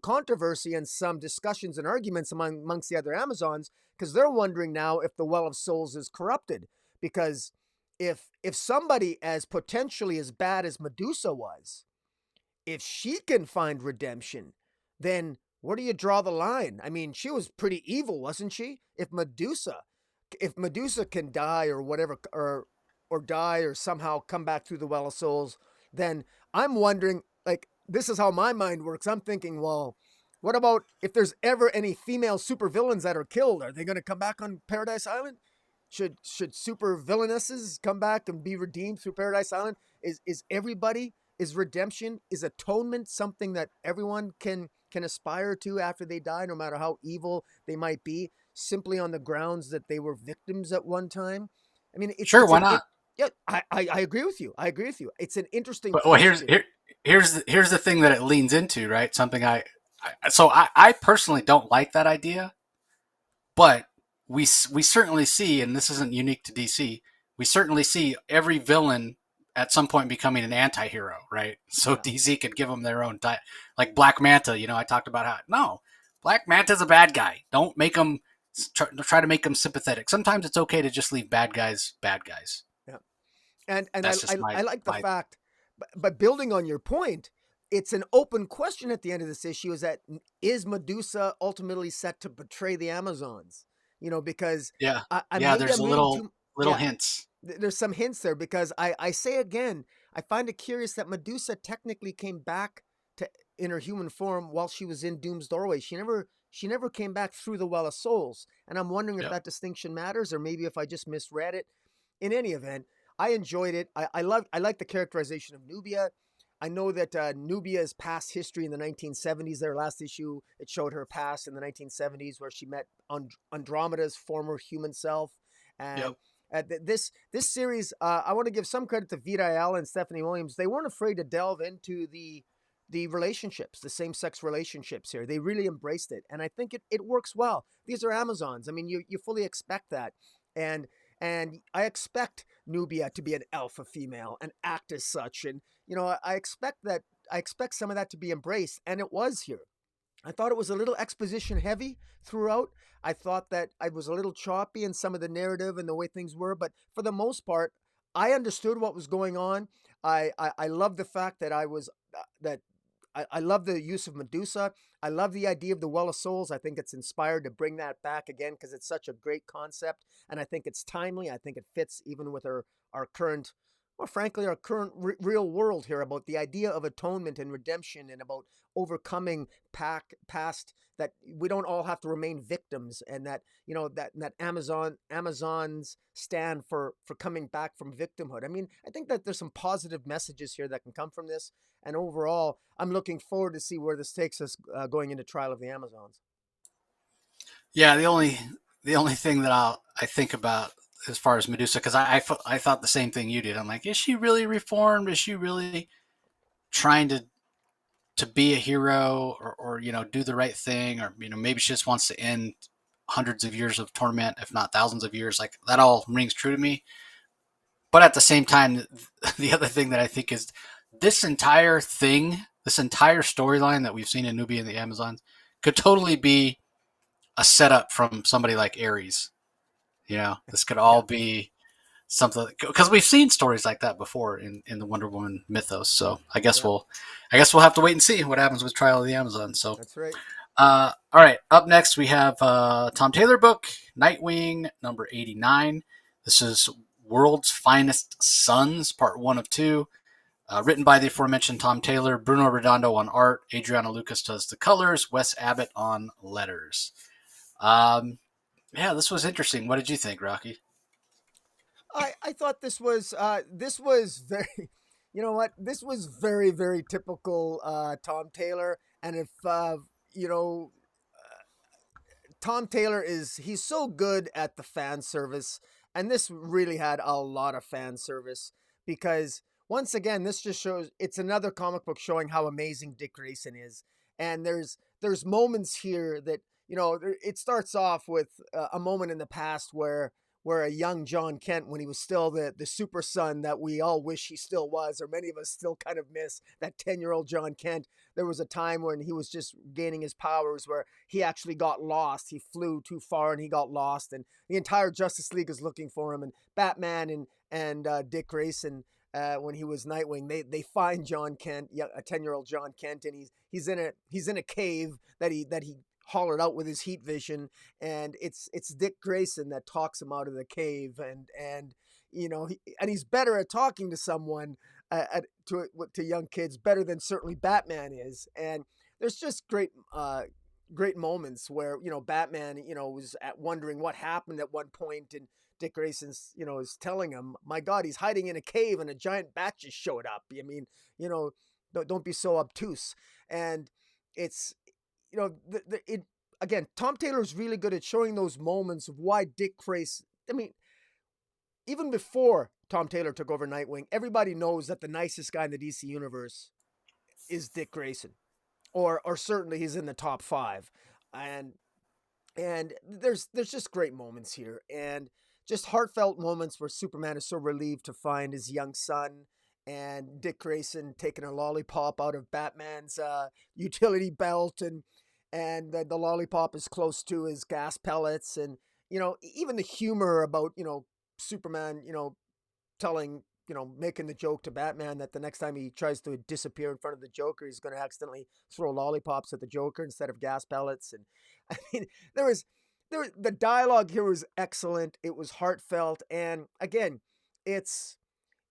controversy and some discussions and arguments amongst the other Amazons, because they're wondering now if the Well of Souls is corrupted. Because if somebody as potentially as bad as Medusa was, if she can find redemption, then where do you draw the line? I mean, she was pretty evil, wasn't she? If Medusa can die or whatever, or die or somehow come back through the Well of Souls, then I'm wondering, like, this is how my mind works. I'm thinking, well, what about if there's ever any female supervillains that are killed? Are they going to come back on Paradise Island? Should super villainesses come back and be redeemed through Paradise Island? Is everybody, is redemption, is atonement something that everyone can aspire to after they die, no matter how evil they might be, simply on the grounds that they were victims at one time? I mean, Sure, why not? yeah, I agree with you. I agree with you. It's an interesting But well, question. here's the thing that it leans into, right? Something I personally don't like that idea, but we certainly see, and this isn't unique to DC. We certainly see every villain at some point becoming an anti-hero, right? So Yeah. DC could give them their own like Black Manta. I talked about how no, Black Manta's a bad guy. Don't make him try to make him sympathetic. Sometimes it's okay to just leave bad guys bad guys. Yeah. And That's just I like the my fact, but building on your point, it's an open question at the end of this issue: is Medusa ultimately set to betray the Amazons? Because yeah I yeah. maybe There's I'm a reading little too. little Yeah, hints. there's some hints there because I say again, I find it curious that Medusa technically came back to in her human form while she was in Doom's doorway. She never came back through the Well of Souls, and I'm wondering if Yep. that distinction matters or maybe if I just misread it. In any event, I enjoyed it. I like the characterization of Nubia. I know that Nubia's past history in the 1970s. Their last issue, it showed her past in the 1970s, where she met Andromeda's former human self. And Yep. this series, I want to give some credit to Vita Ayala and Stephanie Williams. They weren't afraid to delve into the relationships, the same sex relationships here. They really embraced it, and I think it works well. These are Amazons. I mean, you fully expect that, and and I expect Nubia to be an alpha female and act as such. And I expect that. I expect some of that to be embraced, and it was here. I thought it was a little exposition heavy throughout. I thought that I was a little choppy in some of the narrative and the way things were, but for the most part, I understood what was going on. I love the fact that I love the use of Medusa. I love the idea of the Well of Souls. I think it's inspired to bring that back again because it's such a great concept, and I think it's timely. I think it fits even with our current, well, frankly, our current real world here about the idea of atonement and redemption and about overcoming past that we don't all have to remain victims, and that that Amazons stand for coming back from victimhood. I mean, I think that there's some positive messages here that can come from this, and overall, I'm looking forward to see where this takes us going into Trial of the Amazons. Yeah, the only thing that I think about as far as Medusa, because I thought the same thing you did. I'm like, is she really reformed? Is she really trying to be a hero, or do the right thing, or maybe she just wants to end hundreds of years of torment, if not thousands of years? Like, that all rings true to me. But at the same time, the other thing that I think is this entire thing, this entire storyline that we've seen in Nubia and the Amazons could totally be a setup from somebody like Ares. This could all Yeah, be something, because we've seen stories like that before in the Wonder Woman mythos. So yeah, I guess we'll have to wait and see what happens with Trial of the Amazon. So, that's right. all right, up next we have Tom Taylor book, Nightwing, number 89. This is World's Finest Sons, part one of two. Written by the aforementioned Tom Taylor, Bruno Redondo on art, Adriana Lucas does the colors, Wes Abbott on letters. Um, yeah, this was interesting. What did you think, Rocky? I thought this was very, you know what, this was very very typical Tom Taylor. And if you know Tom Taylor he's so good at the fan service, and this really had a lot of fan service because once again, this just shows it's another comic book showing how amazing Dick Grayson is. And there's moments here that it starts off with a moment in the past where a young John Kent, when he was still the super son that we all wish he still was, or many of us still kind of miss that 10-year-old John Kent. There was a time when he was just gaining his powers where he actually got lost. He flew too far and he got lost, and the entire Justice League is looking for him. And Batman and Dick Grayson, when he was Nightwing, they find John Kent, a 10-year-old John Kent, and he's in a cave that he hollered out with his heat vision. And it's Dick Grayson that talks him out of the cave. And he's better at talking to someone, to young kids, better than certainly Batman is. And there's just great moments where Batman was wondering what happened at one point, and Dick Grayson's is telling him, my God, he's hiding in a cave and a giant bat just showed up. I mean, don't be so obtuse. And it's it again, Tom Taylor's really good at showing those moments of why Dick Grayson. I mean, even before Tom Taylor took over Nightwing, everybody knows that the nicest guy in the DC universe is Dick Grayson, or certainly he's in the top five. And And there's just great moments here, and just heartfelt moments where Superman is so relieved to find his young son, and Dick Grayson taking a lollipop out of Batman's utility belt, and the lollipop is close to his gas pellets, and even the humor about Superman telling, making the joke to Batman that the next time he tries to disappear in front of the Joker, he's going to accidentally throw lollipops at the Joker instead of gas pellets. And I mean, there was the dialogue here was excellent. It was heartfelt, and again, it's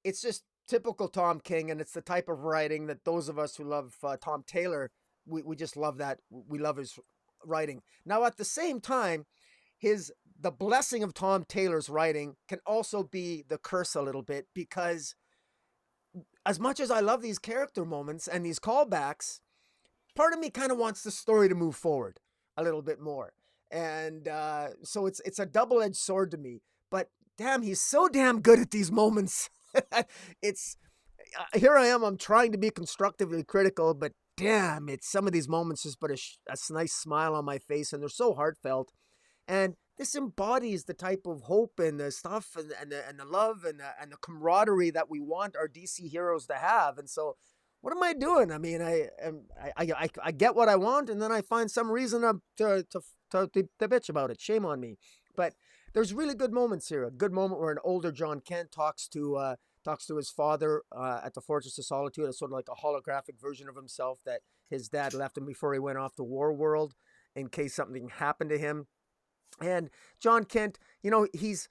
it's just typical Tom King, and it's the type of writing that those of us who love Tom Taylor, we just love that. We love his writing. Now, at the same time, his the blessing of Tom Taylor's writing can also be the curse a little bit, because as much as I love these character moments and these callbacks, part of me kind of wants the story to move forward a little bit more, and so it's a double edged sword to me. But damn, he's so damn good at these moments. It's Here I am. I'm trying to be constructively critical, but damn, it's some of these moments just put a nice smile on my face, and they're so heartfelt. And this embodies the type of hope and the stuff and the love and the camaraderie that we want our DC heroes to have. And so, what am I doing? I mean, I get what I want, and then I find some reason to bitch about it. Shame on me. But there's really good moments here. A good moment where an older John Kent talks to his father at the Fortress of Solitude, as sort of like a holographic version of himself that his dad left him before he went off to War World in case something happened to him. And John Kent, he's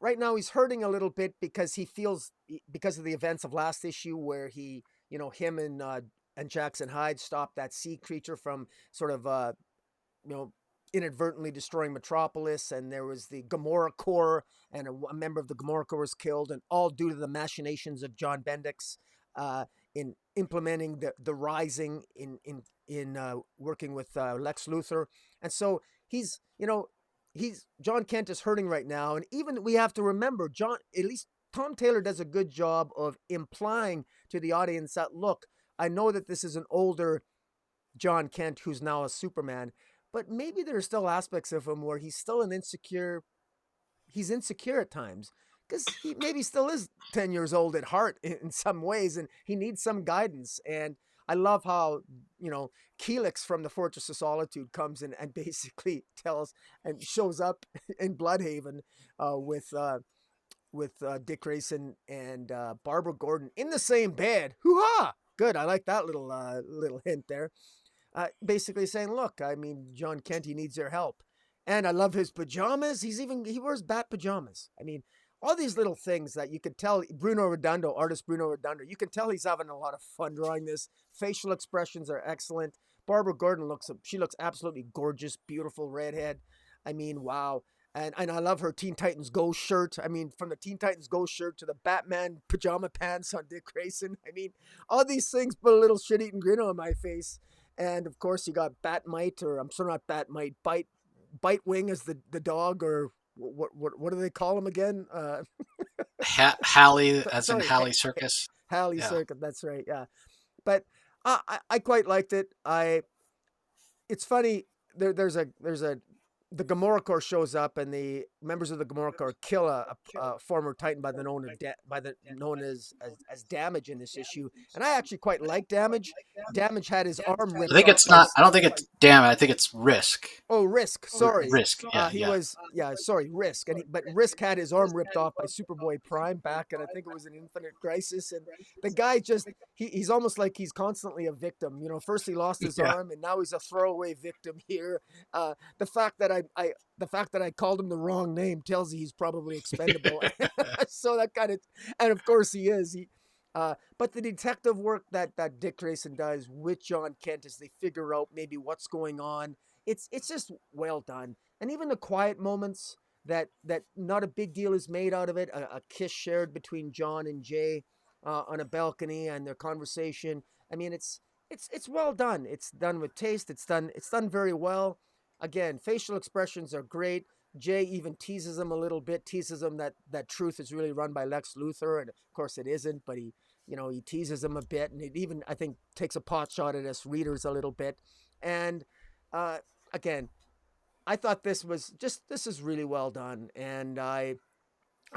right now he's hurting a little bit because he feels, because of the events of last issue where him and Jackson Hyde stopped that sea creature from sort of you know inadvertently destroying Metropolis, and there was the Gamora Corps, and a member of the Gamora Corps was killed, and all due to the machinations of John Bendix in implementing the Rising in working with Lex Luthor. And so he's John Kent is hurting right now, and even we have to remember, at least Tom Taylor does a good job of implying to the audience that, look, I know that this is an older John Kent who's now a Superman, but maybe there are still aspects of him where he's still he's insecure at times, because he maybe still is 10 years old at heart in some ways, and he needs some guidance. And I love how, Keelix from the Fortress of Solitude comes in and basically tells and shows up in Bloodhaven with Dick Grayson and Barbara Gordon in the same bed. Hoo-ha! Good. I like that little hint there. Basically saying, look, I mean, John Kent, he needs your help. And I love his pajamas. He wears bat pajamas. I mean, all these little things that you could tell artist Bruno Redondo, you can tell he's having a lot of fun drawing this. Facial expressions are excellent. Barbara Gordon she looks absolutely gorgeous, beautiful redhead. I mean, wow. And I love her Teen Titans Go shirt. I mean, from the Teen Titans Go shirt to the Batman pajama pants on Dick Grayson. I mean, all these things put a little shit-eating grin on my face. And of course, you got Batmite, or I'm sorry, not Batmite, Bite Wing as the dog, or what do they call him again? Halley, as in Sorry, Halley Circus. Halley Yeah. Circuit. That's right. Yeah, but I quite liked it. It's funny. There's a the Gamora Corps shows up, and the members of the Gamora Corps kill a former Titan by the known as Damage in this issue, and I actually quite like Damage. Damage had his arm I ripped think off it's by not. I don't think it's damn it. I think it's Risk. Risk. Sorry, Risk. Yeah, he yeah. was sorry, Risk, but Risk had his arm ripped off by Superboy Prime back, and I think it was an Infinite Crisis, and the guy just he's almost like he's constantly a victim. First he lost his Yeah. arm, and now he's a throwaway victim here. The fact that I called him the wrong name tells you he's probably expendable. So that kind of, and of course he is. But the detective work that Dick Grayson does with John Kent as they figure out maybe what's going on, it's just well done. And even the quiet moments that not a big deal is made out of it. A kiss shared between John and Jay on a balcony, and their conversation. I mean, it's well done. It's done with taste. It's done very well. Again, facial expressions are great. Jay even teases him a little bit, teases him that truth is really run by Lex Luthor, and of course it isn't. But he teases him a bit, and it even, I think, takes a pot shot at us readers a little bit. And uh, again, I thought this is really well done, and I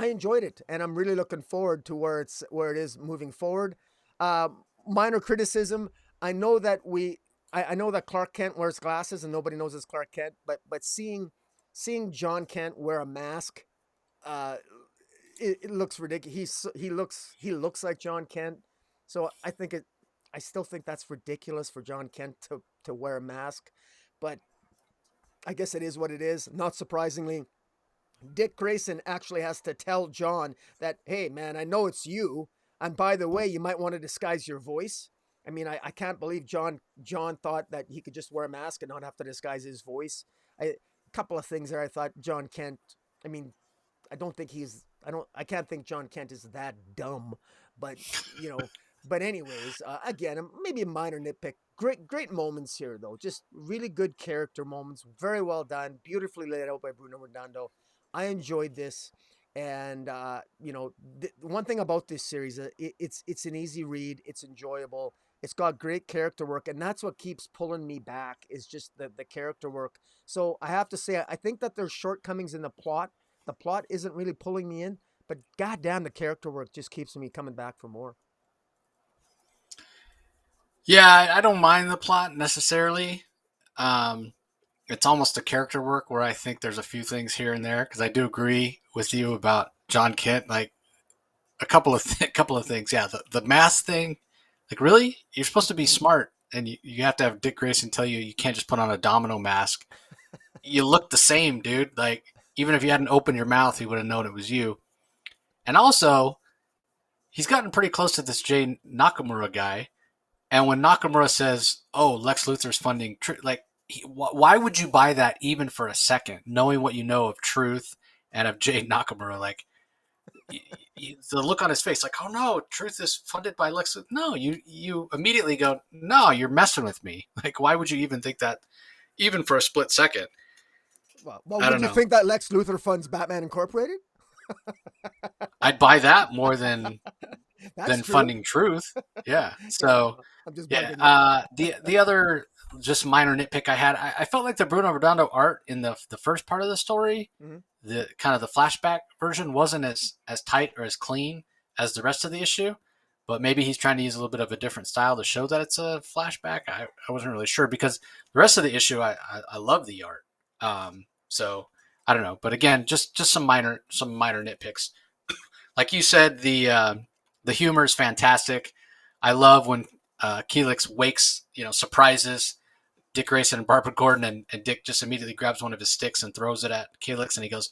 enjoyed it, and I'm really looking forward to where it is moving forward. Minor criticism. I know that I know that Clark Kent wears glasses, and nobody knows it's Clark Kent. But seeing John Kent wear a mask, uh, it looks ridiculous. He looks like John Kent. So I think it. I still think that's ridiculous for John Kent to wear a mask, but I guess it is what it is. Not surprisingly, Dick Grayson actually has to tell John that, hey, man, I know it's you. And by the way, you might want to disguise your voice. I mean, I can't believe John thought that he could just wear a mask and not have to disguise his voice. A couple of things there I thought John Kent, I mean, I can't think John Kent is that dumb, but, you know, but anyways, again, maybe a minor nitpick. Great moments here, though. Just really good character moments. Very well done. Beautifully laid out by Bruno Redondo. I enjoyed this, and one thing about this series, it's an easy read. It's enjoyable. It's got great character work, and that's what keeps pulling me back. Is just the character work. So I have to say, I think that there's shortcomings in the plot. The plot isn't really pulling me in, but goddamn, the character work just keeps me coming back for more. Yeah, I don't mind the plot necessarily. Um, it's almost a character work where I think there's a few things here and there because I do agree with you about John Kent. Like a couple of things. Yeah, the math thing. Like really, you're supposed to be smart, and you have to have Dick Grayson tell you you can't just put on a domino mask. You look the same, dude. Like even if you hadn't opened your mouth, he would have known it was you. And also, he's gotten pretty close to this Jay Nakamura guy. And when Nakamura says, "Oh, Lex Luthor's funding," like, why would you buy that even for a second, knowing what you know of Truth and of Jay Nakamura? Like, the look on his face, like, "Oh no, Truth is funded by Lex Luthor." No, you immediately go, "No, you're messing with me." Like, why would you even think that, even for a split second? Well, I would don't you know. think that Lex Luthor funds Batman Incorporated? I'd buy that more than That's true. funding Truth. Yeah. Yeah, So I'm just yeah. bugging you. The other just minor nitpick I had, I felt like the Bruno Redondo art in the first part of the story, Hmm. the kind of the flashback version, wasn't as tight or as clean as the rest of the issue. But maybe he's trying to use a little bit of a different style to show that it's a flashback. I wasn't really sure because the rest of the issue, I love the art. So I don't know. But again, just some minor nitpicks. Like you said, the humor is fantastic. I love when Keelix wakes, surprises Dick Grayson and Barbara Gordon, and Dick just immediately grabs one of his sticks and throws it at Keelix, and he goes,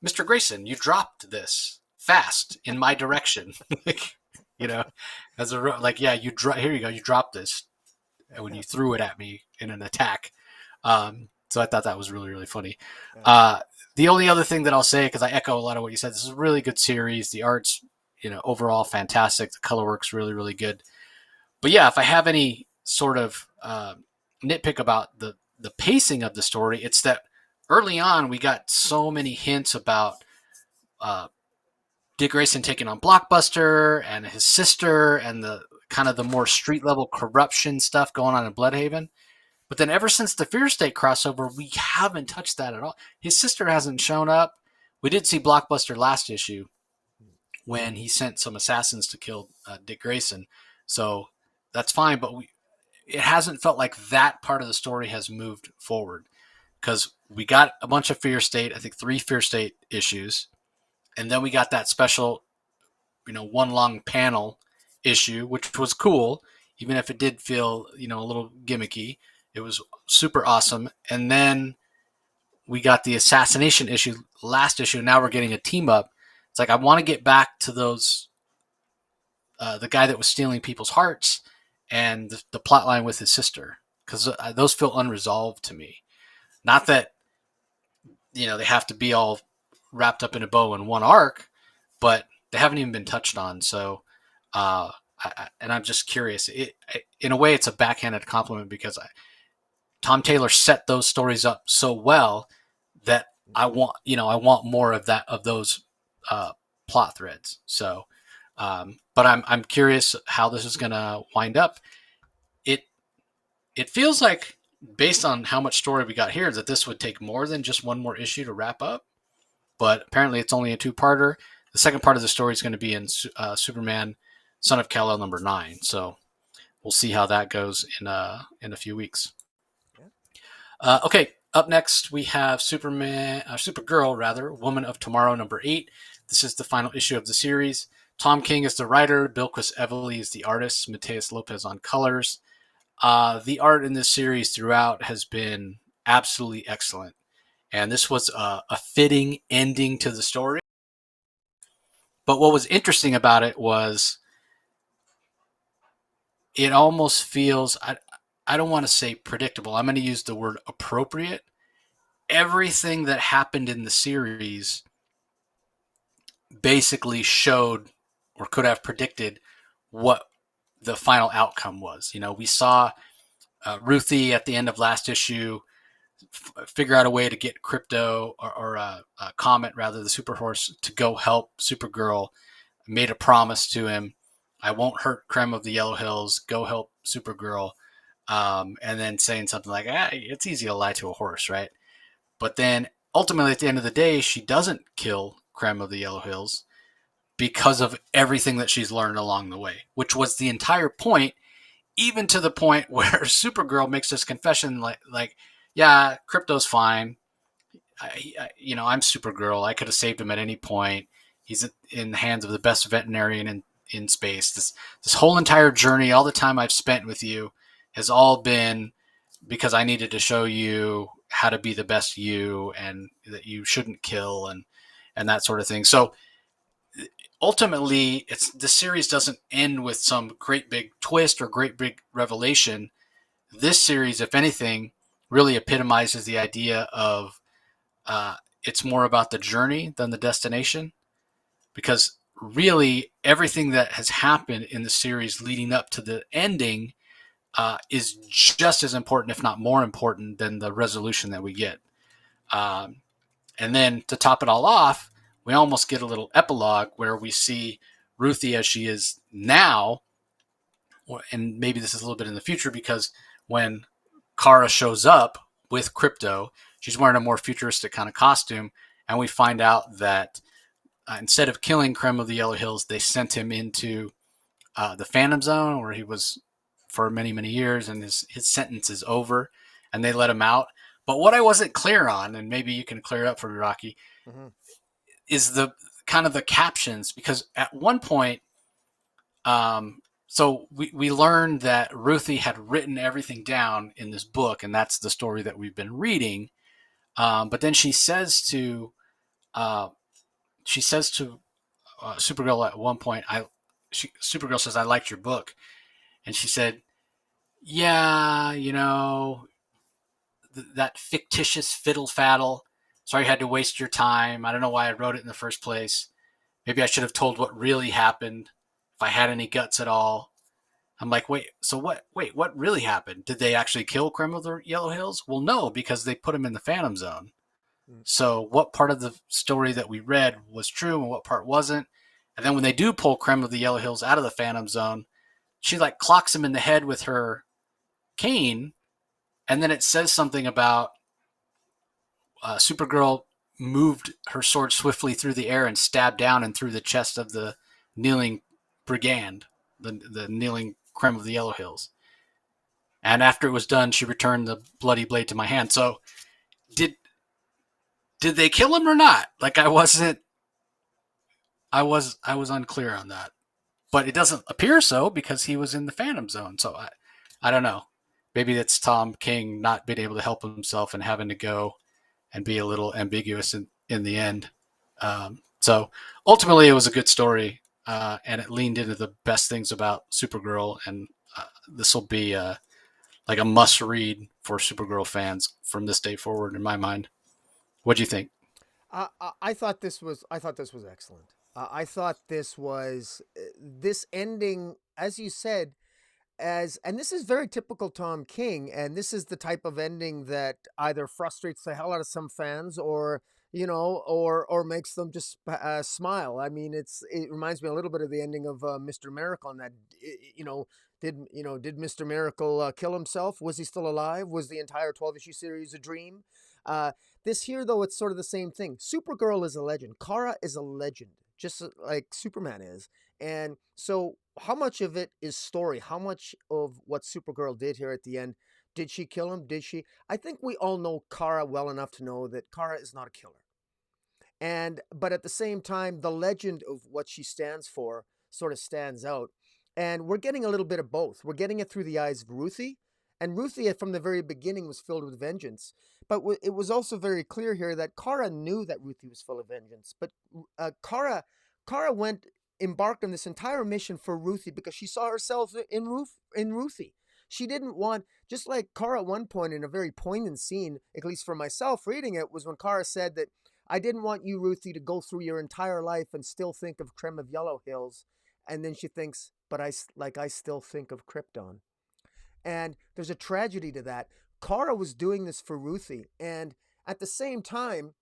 "Mr. Grayson, you dropped this fast in my direction." like, you know, as a like, yeah, here you go, you dropped this when you threw it at me in an attack. So I thought that was really really funny. Yeah. Uh, the only other thing that I'll say, because I echo a lot of what you said, this is a really good series. The art's overall fantastic. The color work's really really good. But yeah, if I have any sort of nitpick about the pacing of the story, it's that early on we got so many hints about uh, Dick Grayson taking on Blockbuster and his sister and the kind of the more street level corruption stuff going on in Bloodhaven. But then ever since the Fear State crossover, we haven't touched that at all. His sister hasn't shown up. We did see Blockbuster last issue when he sent some assassins to kill Dick Grayson. So that's fine, but it hasn't felt like that part of the story has moved forward because we got a bunch of Fear State, I think 3 Fear State issues, and then we got that special, one long panel issue, which was cool, even if it did feel, a little gimmicky. It was super awesome. And then we got the assassination issue last issue. Now we're getting a team up. It's like I want to get back to those, the guy that was stealing people's hearts, and the plot line with his sister, because those feel unresolved to me. Not that they have to be all wrapped up in a bow in one arc, but they haven't even been touched on. So, and I'm just curious. In a way, it's a backhanded compliment because Tom Taylor set those stories up so well that I want more of that, of those plot threads. So, but I'm curious how this is going to wind up. It it feels like based on how much story we got here, that this would take more than just one more issue to wrap up. But apparently, it's only a two-parter. The second part of the story is going to be in Superman, Son of Kal-El #9. So we'll see how that goes in a few weeks. Yeah. Okay, up next we have Supergirl rather, Woman of Tomorrow #8. This is the final issue of the series. Tom King is the writer, Bilquis Evely is the artist, Mateus Lopez on colors. The art in this series throughout has been absolutely excellent, and this was a fitting ending to the story. But what was interesting about it was it almost feels I don't want to say predictable. I'm going to use the word appropriate. Everything that happened in the series basically showed or could have predicted what the final outcome was. You know, we saw Ruthie at the end of last issue figure out a way to get Crypto or Comet, rather, the Super Horse, to go help Supergirl. Made a promise to him: I won't hurt Krem of the Yellow Hills. Go help Supergirl. And then saying something like, it's easy to lie to a horse, right? But then ultimately, at the end of the day, she doesn't kill Krem of the Yellow Hills because of everything that she's learned along the way, which was the entire point, even to the point where Supergirl makes this confession like yeah, Crypto's fine. I'm Supergirl. I could have saved him at any point. He's in the hands of the best veterinarian in space. This whole entire journey, all the time I've spent with you, has all been because I needed to show you how to be the best you, and that you shouldn't kill, and that sort of thing. So ultimately, the series doesn't end with some great big twist or great big revelation. This series, if anything, really epitomizes the idea of it's more about the journey than the destination, because really everything that has happened in the series leading up to the ending is just as important, if not more important, than the resolution that we get. Um, and then to top it all off, we almost get a little epilogue where we see Ruthie as she is now, and maybe this is a little bit in the future, because when Kara shows up with Crypto, she's wearing a more futuristic kind of costume, and we find out that instead of killing Krem of the Yellow Hills, they sent him into the Phantom Zone, where he was for many, many years, and his sentence is over, and they let him out. But what I wasn't clear on, and maybe you can clear it up for me, Rocky, Mm-hmm. is the kind of the captions, because at one point, so we learned that Ruthie had written everything down in this book, and that's the story that we've been reading. But then uh, she says to Supergirl at one point, Supergirl says, "I liked your book," and she said, "Yeah, that fictitious fiddle faddle. Sorry, I had to waste your time. I don't know why I wrote it in the first place. Maybe I should have told what really happened, if I had any guts at all." I'm like, wait, so what? Wait, what really happened? Did they actually kill Krem of the Yellow Hills? Well, no, because they put him in the Phantom Zone. So, what part of the story that we read was true and what part wasn't? And then when they do pull Krem of the Yellow Hills out of the Phantom Zone, she like clocks him in the head with her cane, and then it says something about Supergirl moved her sword swiftly through the air and stabbed down and through the chest of the kneeling brigand, the kneeling Krem of the Yellow Hills. And after it was done, she returned the bloody blade to my hand. So did did they kill him or not? Like I was unclear on that. But it doesn't appear so, because he was in the Phantom Zone. So I don't know. Maybe it's Tom King not being able to help himself and having to go and be a little ambiguous in the end. So ultimately, it was a good story, and it leaned into the best things about Supergirl. And this will be like a must read for Supergirl fans from this day forward, in my mind. What do you think? I thought this was excellent. I thought this was this ending, as you said, as and this is very typical Tom King, and this is the type of ending that either frustrates the hell out of some fans, or or makes them just smile. I mean, it reminds me a little bit of the ending of Mr. Miracle. On that, did Mr. Miracle kill himself? Was he still alive? Was the entire 12 issue series a dream? Uh, this here, though, it's sort of the same thing. Supergirl is a legend. Kara is a legend, just like Superman is. And so, how much of it is story? How much of what Supergirl did here at the end? Did she kill him? Did she? I think we all know Kara well enough to know that Kara is not a killer. And but at the same time, the legend of what she stands for sort of stands out. And we're getting a little bit of both. We're getting it through the eyes of Ruthie, and Ruthie from the very beginning was filled with vengeance. But it was also very clear here that Kara knew that Ruthie was full of vengeance. But Kara went embarked on this entire mission for Ruthie because she saw herself in Ruthie. She didn't want, just like Kara at one point in a very poignant scene, at least for myself reading it, was when Kara said that I didn't want you, Ruthie, to go through your entire life and still think of Krem of Yellow Hills. And then she thinks, but I still think of Krypton. And there's a tragedy to that. Kara was doing this for Ruthie. And at the same time,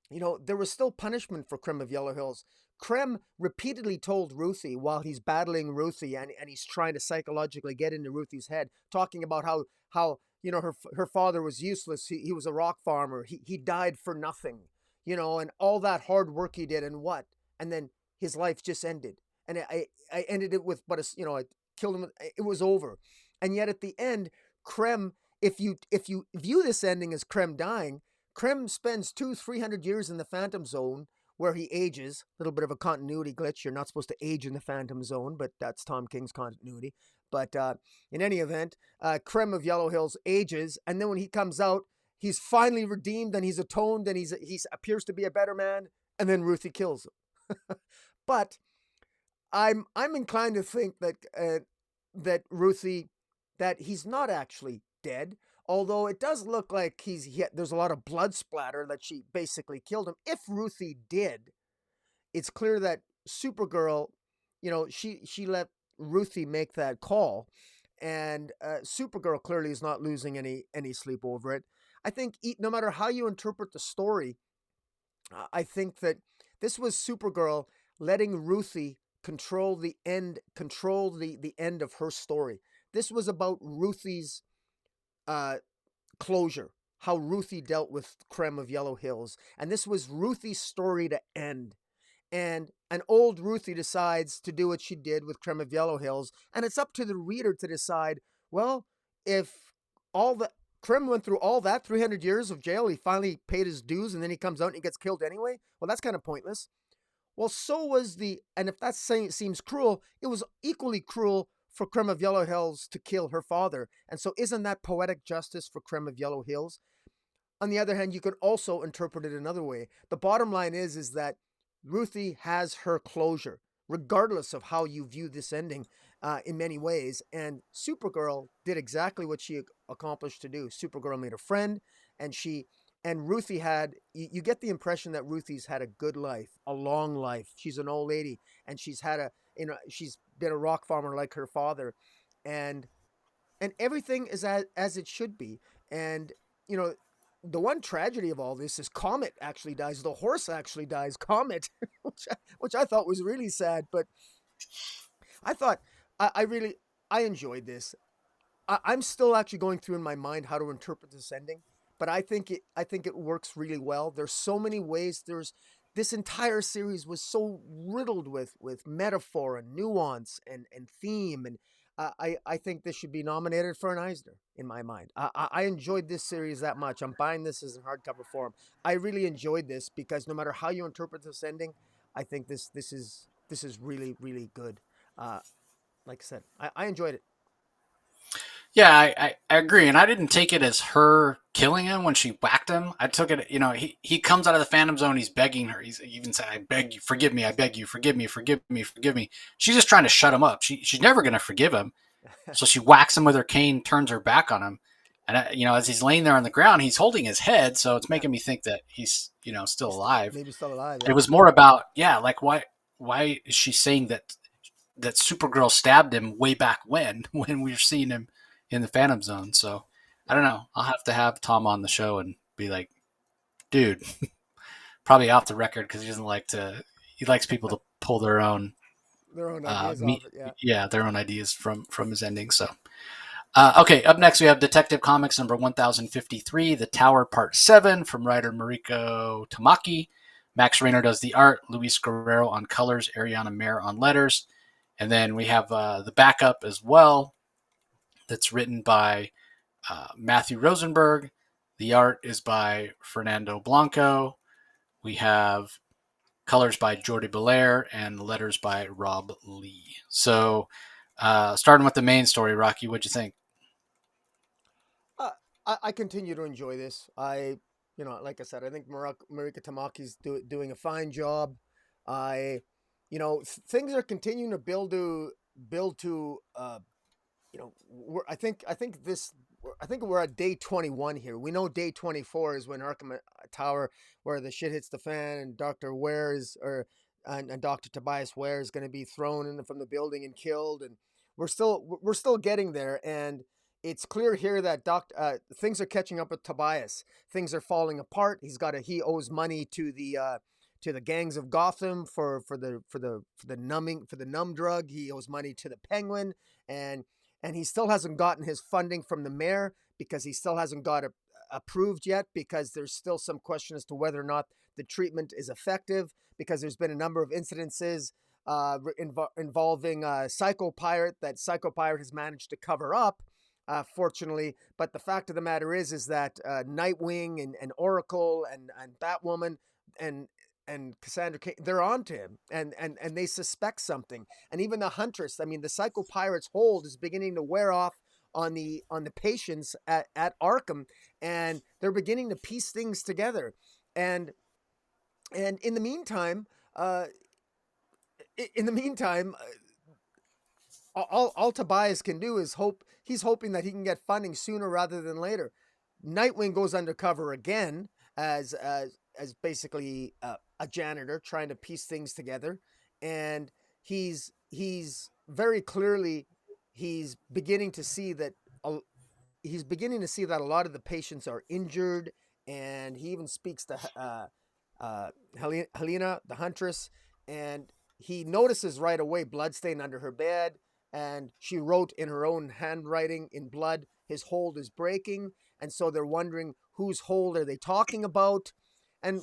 there was still punishment for Krem of Yellow Hills. Krem repeatedly told Ruthie while he's battling Ruthie and he's trying to psychologically get into Ruthie's head, talking about how her father was useless. He was a rock farmer. He died for nothing, and all that hard work he did, and what? And then his life just ended. And I ended it with, I killed him. It was over. And yet at the end, Krem, if you view this ending as Krem dying, Krem spends 300 years in the Phantom Zone where he ages. A little bit of a continuity glitch. You're not supposed to age in the Phantom Zone, but that's Tom King's continuity. But in any event, Krem of Yellow Hills ages, and then when he comes out, he's finally redeemed and he's atoned and he appears to be a better man, and then Ruthie kills him. But I'm inclined to think that Ruthie, that he's not actually dead. Although it does look like there's a lot of blood splatter that she basically killed him. If Ruthie did, it's clear that Supergirl, she let Ruthie make that call, and Supergirl clearly is not losing any sleep over it. I think no matter how you interpret the story, I think that this was Supergirl letting Ruthie control the end of her story. This was about Ruthie's closure, how Ruthie dealt with Krem of Yellow Hills. And this was Ruthie's story to end. And an old Ruthie decides to do what she did with Krem of Yellow Hills. And it's up to the reader to decide, well, if all the Krem went through all that 300 years of jail, he finally paid his dues, and then he comes out and he gets killed anyway. Well, that's kind of pointless. Well, so was and if that seems cruel, it was equally cruel for Krem of Yellow Hills to kill her father. And so isn't that poetic justice for Krem of Yellow Hills? On the other hand, you could also interpret it another way. The bottom line is that Ruthie has her closure, regardless of how you view this ending in many ways. And Supergirl did exactly what she accomplished to do. Supergirl made a friend, and Ruthie you get the impression that Ruthie's had a good life, a long life. She's an old lady, and she's been a rock farmer like her father, and everything is as it should be. And the one tragedy of all this is Comet actually dies. The horse actually dies. Comet, which I thought was really sad. But I thought I really enjoyed this. I'm still actually going through in my mind how to interpret this ending, but I think it works really well. There's so many ways. This entire series was so riddled with metaphor and nuance and theme, and I think this should be nominated for an Eisner in my mind. I enjoyed this series that much. I'm buying this as in hardcover form. I really enjoyed this because no matter how you interpret this ending, I think this is really really good. Like I said, I enjoyed it. Yeah, I agree, and I didn't take it as her killing him when she whacked him. I took it, he comes out of the Phantom Zone, he's begging her. He even said, "I beg you, forgive me. I beg you, forgive me, forgive me, forgive me." She's just trying to shut him up. She's never going to forgive him, so she whacks him with her cane, turns her back on him, and as he's laying there on the ground, he's holding his head, so it's Yeah, making me think that he's still alive. maybe still alive. It Yeah, was more about, yeah, like why is she saying that Supergirl stabbed him way back when we were seeing him in the Phantom Zone. So I yeah. don't know. I'll have to have Tom on the show and be like, dude, probably off the record because he doesn't like to. He likes people to pull their own Their own ideas me, off it. Yeah. yeah, their own ideas from his ending. So okay, up next we have Detective Comics number 1053, The Tower Part 7 from writer Mariko Tamaki. Max Raynor does the art, Luis Guerrero on colors, Ariana Mayer on letters. And then we have the backup as well that's written by Matthew Rosenberg. The art is by Fernando Blanco. We have colors by Jordi Belair and letters by Rob Lee. So, starting with the main story, Rocky, what'd you think? Uh, I continue to enjoy this. Like I said, I think Marika Tamaki's doing a fine job. I, things are continuing to build to I think we're at day 21 here. We know day 24 is when Arkham Tower, where the shit hits the fan, and Doctor Ware is, or and Doctor Tobias Ware is going to be thrown from the building and killed, and we're still getting there, and it's clear here that things are catching up with Tobias. Things are falling apart. He owes money to the gangs of Gotham for the numb drug. He owes money to the Penguin, and he still hasn't gotten his funding from the mayor because he still hasn't got it approved yet, because there's still some question as to whether or not the treatment is effective, because there's been a number of incidences involving Psycho Pirate that Psycho Pirate has managed to cover up, fortunately. But the fact of the matter is that Nightwing and Oracle and Batwoman and Cassandra Cain, they're on to him, and they suspect something. And even the Huntress, I mean, the Psycho Pirate's hold is beginning to wear off on the patients at Arkham, and they're beginning to piece things together. And in the meantime, in the meantime, all Tobias can do is hope. He's hoping that he can get funding sooner rather than later. Nightwing goes undercover again as basically a janitor trying to piece things together, and he's very clearly he's beginning to see that a, he's beginning to see that a lot of the patients are injured, and he even speaks to Helena, the Huntress, and he notices right away bloodstain under her bed, and she wrote in her own handwriting in blood, "His hold is breaking," and so they're wondering whose hold are they talking about, and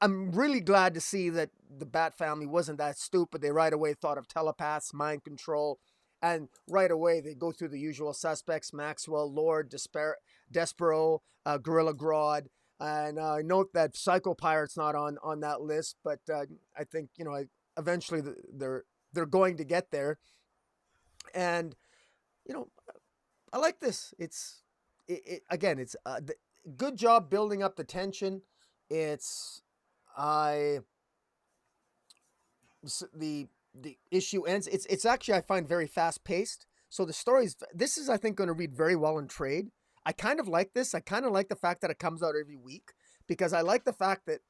I'm really glad to see that the Bat family wasn't that stupid. They right away thought of telepaths, mind control, and right away they go through the usual suspects: Maxwell, Lord, Despero, Gorilla Grodd. And I note that Psycho Pirate's not on that list, but I think eventually they're going to get there. And you know, I like this. Again, it's good job building up the tension. It's I the issue ends. It's actually, I find, very fast paced. So the stories, this is, I think, going to read very well in trade. I kind of like this. I kind of like the fact that it comes out every week, because I like the fact that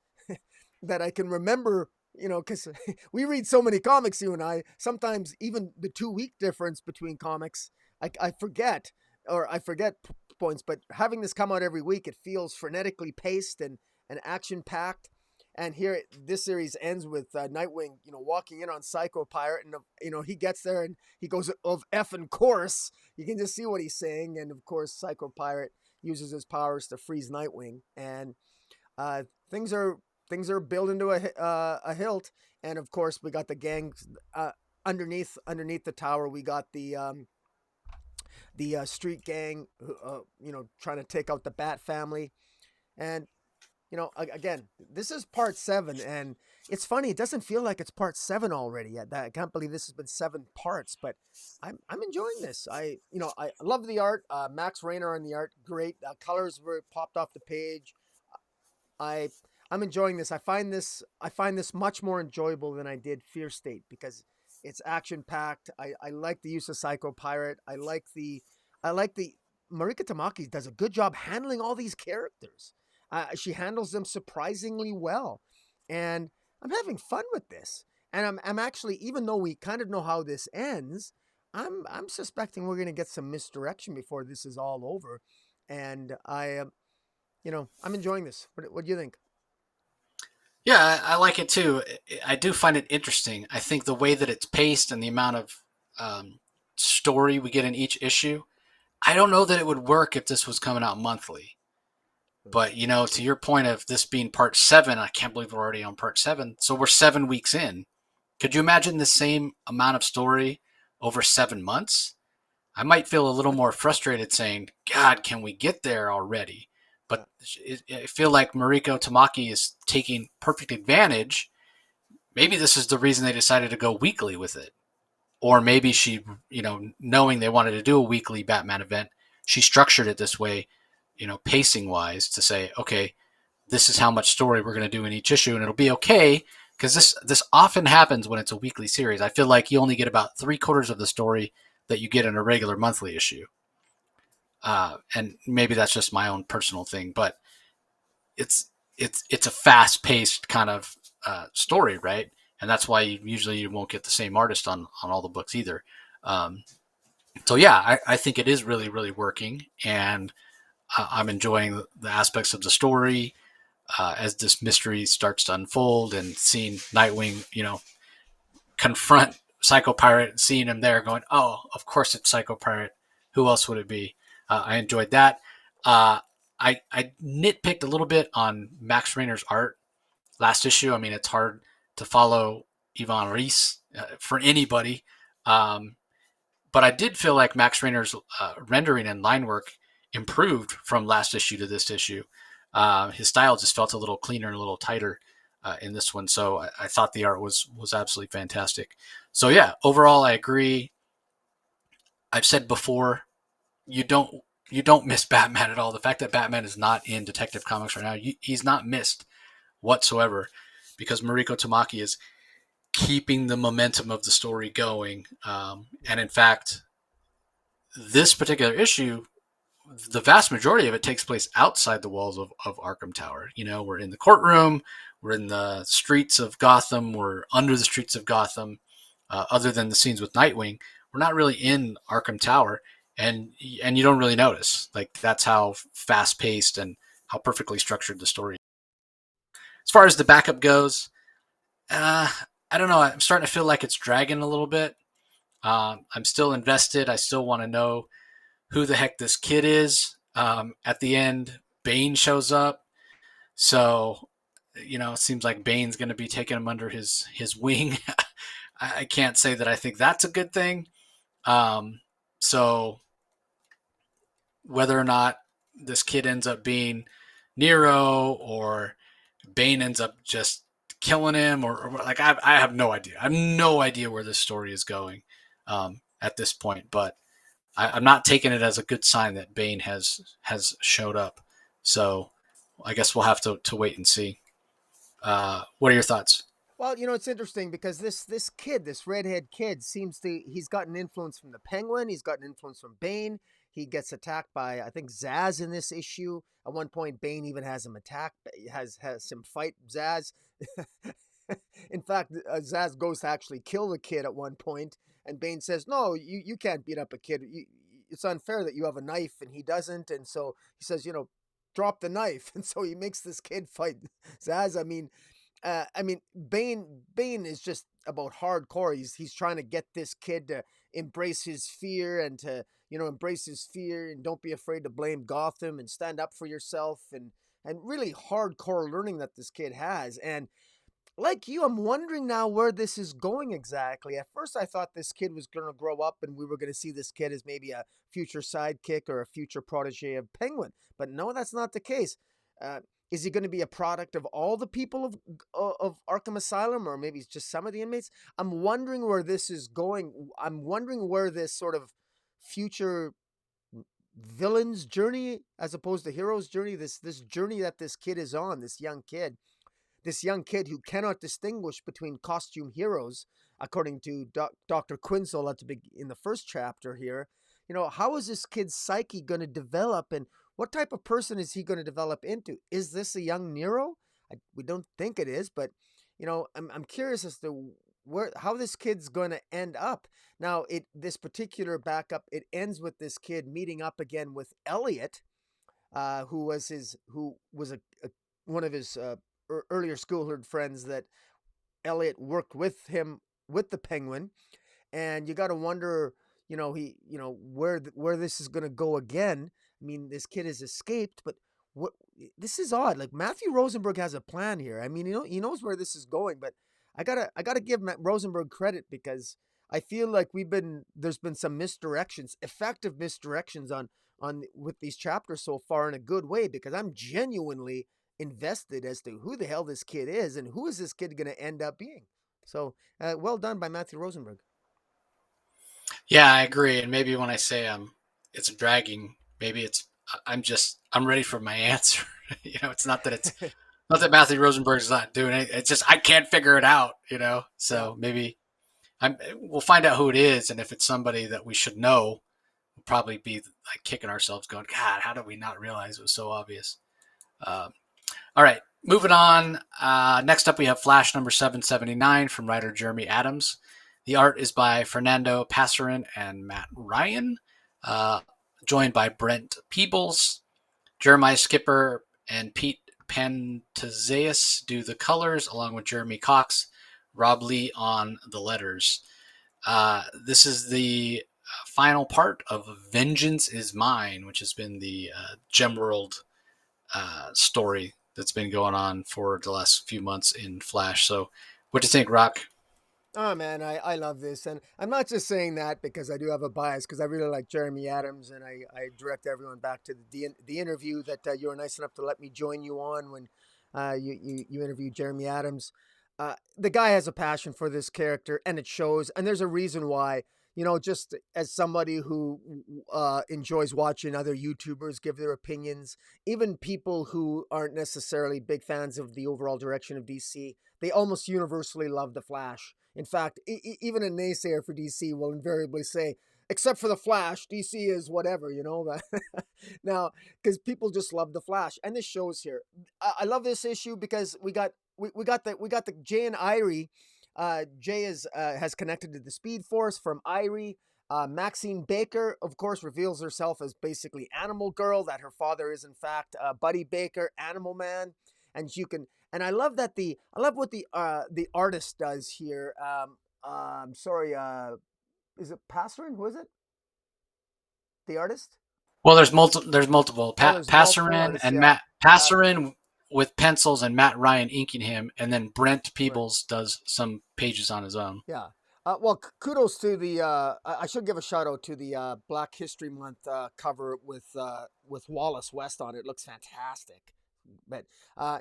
that I can remember, because we read so many comics, you and I. Sometimes even the 2 week difference between comics, I forget, or I forget points. But having this come out every week, it feels frenetically paced and action packed. And here, this series ends with Nightwing, walking in on Psycho Pirate, and he gets there and he goes, "Of effing course." You can just see what he's saying, and of course, Psycho Pirate uses his powers to freeze Nightwing, and uh, things are building to a hilt. And of course, we got the gangs underneath the tower. We got the street gang, trying to take out the Bat family, and again, this is part 7, and it's funny. It doesn't feel like it's part 7 already yet. I can't believe this has been 7 parts, but I'm enjoying this. I love the art. Max Raynor on the art, great. Colors were popped off the page. I I'm enjoying this. I find this much more enjoyable than I did Fear State, because it's action packed. I like the use of Psycho Pirate. I like the Marika Tamaki does a good job handling all these characters. She handles them surprisingly well, and I'm having fun with this. And I'm actually, even though we kind of know how this ends, I'm suspecting we're going to get some misdirection before this is all over. And I'm enjoying this. What do you think? Yeah, I like it too. I do find it interesting. I think the way that it's paced and the amount of um, story we get in each issue, I don't know that it would work if this was coming out monthly. But to your point of this being part seven, I can't believe we're already on part seven. So we're 7 weeks in. Could you imagine the same amount of story over 7 months? I might feel a little more frustrated saying, God, can we get there already? Yeah, But I feel like Mariko Tamaki is taking perfect advantage. Maybe this is the reason they decided to go weekly with it. Or maybe she, knowing they wanted to do a weekly Batman event, she structured it this way, pacing wise to say, okay, this is how much story we're going to do in each issue, and it'll be okay because this often happens when it's a weekly series. I feel like you only get about 3/4 of the story that you get in a regular monthly issue, and maybe that's just my own personal thing, but it's a fast paced kind of story, right? And that's why usually you won't get the same artist on all the books either. Um, so yeah, I think it is really really working, and I'm enjoying the aspects of the story as this mystery starts to unfold, and seeing Nightwing, confront Psycho Pirate, seeing him there, going, "Oh, of course it's Psycho Pirate. Who else would it be?" I enjoyed that. Uh, I nitpicked a little bit on Max Rainer's art last issue. I mean, it's hard to follow Ivan Reis for anybody, um, but I did feel like Max Rainer's rendering and line work improved from last issue to this issue. His style just felt a little cleaner and a little tighter in this one, so I thought the art was absolutely fantastic. So yeah, overall, I agree. I've said before, you don't you don't miss Batman at all. The fact that Batman is not in Detective Comics right now, he's not missed whatsoever because Mariko Tamaki is keeping the momentum of the story going. And in fact, this particular issue, the vast majority of it takes place outside the walls of Arkham Tower. We're in the courtroom, we're in the streets of Gotham, we're under the streets of Gotham. Other than the scenes with Nightwing, we're not really in Arkham Tower, and you don't really notice. Like that's how fast paced and how perfectly structured the story. As far as the backup goes, uh, I don't know. I'm starting to feel like it's dragging a little bit. I'm still invested. I still want to know who the heck this kid is. At the end, Bane shows up, so it seems like Bane's going to be taking him under his wing. I can't say that I think that's a good thing. Um, so whether or not this kid ends up being Nero or Bane ends up just killing him, or like I have no idea. I have no idea where this story is going at this point, but I'm not taking it as a good sign that Bane has showed up. So I guess we'll have to wait and see. What are your thoughts? well, it's interesting because this kid, this redhead kid, he's gotten influence from the Penguin. He's gotten influence from Bane. He gets attacked by, I think, Zaz in this issue. At one point, Bane even has him attack, has him fight Zaz. In fact, Zaz goes to actually kill the kid at one point, and Bane says, "No, you can't beat up a kid. It's unfair that you have a knife and he doesn't." And so he says, "Drop the knife." And so he makes this kid fight Zaz. I mean, Bane is just about hardcore. He's trying to get this kid to embrace his fear and to embrace his fear and don't be afraid to blame Gotham and stand up for yourself and really hardcore learning that this kid has. And like you, I'm wondering now where this is going exactly. At first, I thought this kid was going to grow up and we were going to see this kid as maybe a future sidekick or a future protege of Penguin. But no, that's not the case. Uh, is he going to be a product of all the people of Arkham Asylum, or maybe it's just some of the inmates? I'm wondering where this is going. I'm wondering where this sort of future villain's journey, as opposed to hero's journey, this journey that this kid is on, this young kid who cannot distinguish between costume heroes, according to Dr. Quinzel in the first chapter here. How is this kid's psyche going to develop, and what type of person is he going to develop into? Is this a young Nero? We don't think it is, but I'm curious as to how this kid's going to end up. Now, this particular backup, it ends with this kid meeting up again with Elliot, who was one of his earlier schoolhood friends that Elliot worked with him with the Penguin, and you got to wonder, where this is going to go again. I mean, this kid has escaped, but what this is odd. Like Matthew Rosenberg has a plan here. I mean, he knows where this is going, but I gotta give Matt Rosenberg credit because I feel like there's been some misdirections, effective misdirections on with these chapters so far in a good way because I'm genuinely invested as to who the hell this kid is and who is this kid going to end up being. So well done by Matthew Rosenberg. Yeah, I agree. And maybe when I say it's dragging, maybe I'm ready for my answer. It's not that Matthew Rosenberg's not doing it. It's just I can't figure it out. Yeah. So maybe we'll find out who it is, and if it's somebody that we should know, we'll probably be like kicking ourselves, going, "God, how did we not realize it was so obvious?" Um, all right, moving on. Next up, we have Flash number 779 from writer Jeremy Adams. The art is by Fernando Passarin and Matt Ryan, uh, joined by Brent Peebles. Jeremiah Skipper and Pete Pantazeus do the colors, along with Jeremy Cox, Rob Lee on the letters. This is the final part of Vengeance is Mine, which has been the Gemworld story that's been going on for the last few months in Flash. So, what do you think, Rock? Oh man, I love this, and I'm not just saying that because I do have a bias because I really like Jeremy Adams, and I direct everyone back to the interview that you were nice enough to let me join you on when you interviewed Jeremy Adams. The guy has a passion for this character, and it shows. And there's a reason why. Just as somebody who enjoys watching other YouTubers give their opinions, even people who aren't necessarily big fans of the overall direction of DC, they almost universally love the Flash. In fact, even a naysayer for DC will invariably say, except for the Flash, DC is whatever, now, because people just love the Flash, and this shows here. I love this issue because we got the Jay and Irie. Jay has connected to the Speed Force from Irie. Maxine Baker, of course, reveals herself as basically Animal Girl. That her father is in fact Buddy Baker, Animal Man, and you can. And I love what the artist does here. Sorry, is it Passerin? Who is it? The artist? Well, there's multiple Oh, there's multiple Passarin artists. and Yeah. Matt Passarin with pencils and Matt Ryan inking him, and then Brent Right. Peebles does some pages on his own. Yeah. Well, kudos to the. I should give a shout out to the Black History Month cover with Wallace West on it. It looks fantastic. But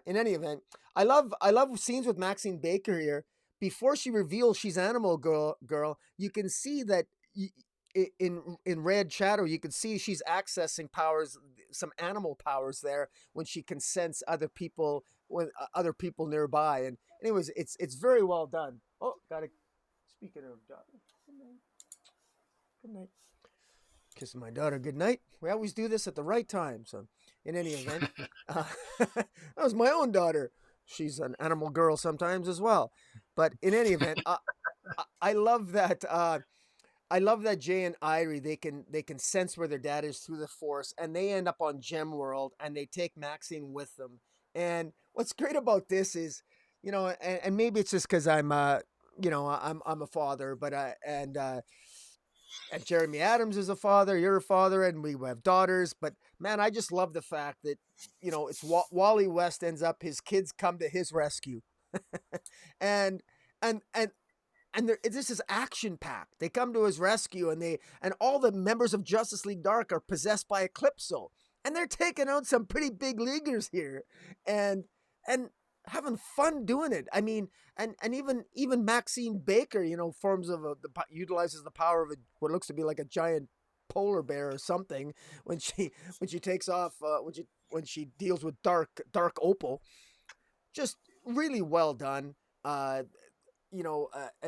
in any event, I love scenes with Maxine Baker here. Before she reveals she's Animal Girl, you can see that in Red Shadow, you can see she's accessing powers, some animal powers there when she can sense other people nearby. And anyways, it's very well done. Oh, got to speaking of daughter. Good night. Good night. Kissing my daughter good night. We always do this at the right time. So, in any event, that was my own daughter. She's an animal girl sometimes as well. But in any event, I love that. I love that Jay and Irie they can sense where their dad is through the Force, and they end up on Gem World, and they take Maxine with them. And what's great about this is, and maybe it's just because I'm a father, but and Jeremy Adams is a father, you're a father, and we have daughters. But man, I just love the fact that it's Wally West ends up, his kids come to his rescue, and and and this is action packed. They come to his rescue, and all the members of Justice League Dark are possessed by Eclipso, and they're taking out some pretty big leaguers here, and and having fun doing it. I mean, and even Maxine Baker, forms of utilizes the power of what looks to be like a giant polar bear or something when she takes off when she deals with dark opal. Just really well done. And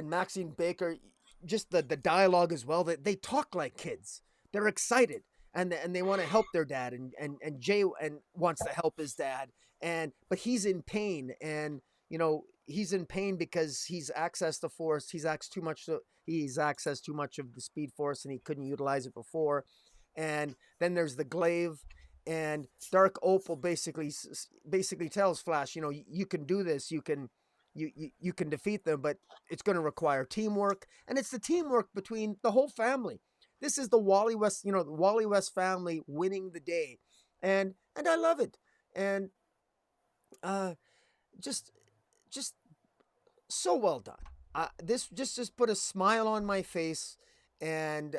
Maxine Baker, just the dialogue as well. That they talk like kids. They're excited and they want to help their dad, and Jay and wants to help his dad, but he's in pain, and he's in pain because he's accessed the Force. He's accessed too much of the Speed Force, and he couldn't utilize it before. And then there's the glaive, And Dark Opal basically tells Flash, you can do this, you can defeat them, but it's going to require teamwork, and it's the teamwork between the whole family. This is the Wally West, the Wally West family winning the day, and I love it, and uh, just just so well done. This just put a smile on my face, and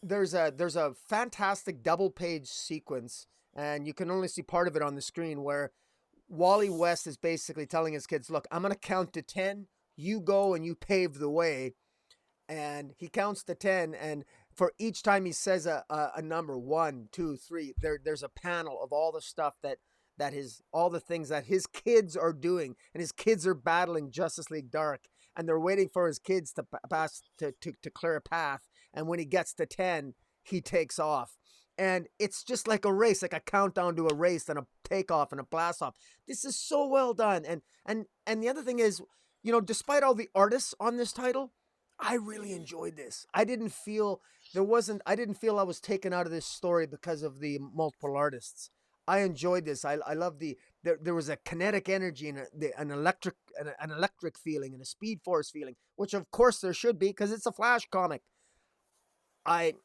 there's a fantastic double page sequence, and you can only see part of it on the screen, where Wally West is basically telling his kids, "Look, I'm gonna count to 10. You go and you pave the way." And he counts to 10, and for each time he says a number, 1, 2, 3, there's a panel of all the stuff that his all the things that his kids are doing, and his kids are battling Justice League Dark, and they're waiting for his kids to pass to clear a path, and when he gets to 10, he takes off. And it's just like a race, like a countdown to a race, and a takeoff and a blast off. This is so well done. And the other thing is, despite all the artists on this title, I really enjoyed this. I didn't feel I was taken out of this story because of the multiple artists. I enjoyed this. I love there was a kinetic energy and an electric feeling and a speed force feeling, which of course there should be because it's a Flash comic. I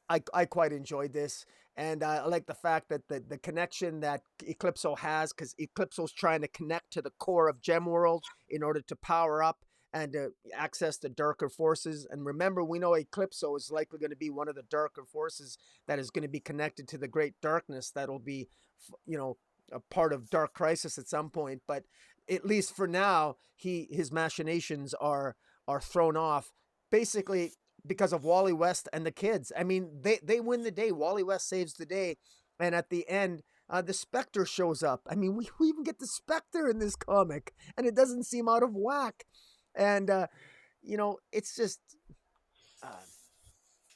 I quite enjoyed this, and I like the fact that the connection that Eclipso has, because Eclipso's trying to connect to the core of Gemworld in order to power up and access the darker forces. And remember, we know Eclipso is likely going to be one of the darker forces that is going to be connected to the Great Darkness. That'll be, a part of Dark Crisis at some point. But at least for now, his machinations are thrown off. Basically, because of Wally West and the kids. I mean, they win the day. Wally West saves the day. And at the end, the Spectre shows up. I mean, we even get the Spectre in this comic, and it doesn't seem out of whack. And, it's just, uh,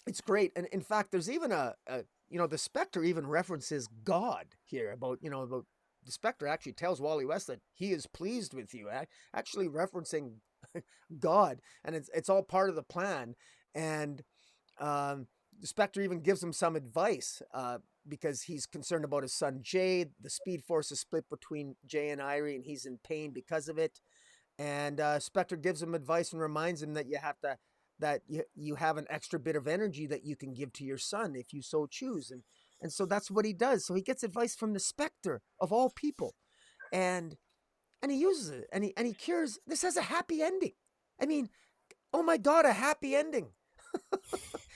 it's great. And in fact, there's even the Spectre even references God here about the Spectre actually tells Wally West that he is pleased with you, actually referencing God, and it's all part of the plan. And the Spectre even gives him some advice because he's concerned about his son Jay. The Speed Force is split between Jay and Irie, and he's in pain because of it. And Spectre gives him advice and reminds him that you have an extra bit of energy that you can give to your son if you so choose. And so that's what he does. So he gets advice from the Spectre of all people, and he uses it, and he cures. This has a happy ending. I mean, oh my God, a happy ending.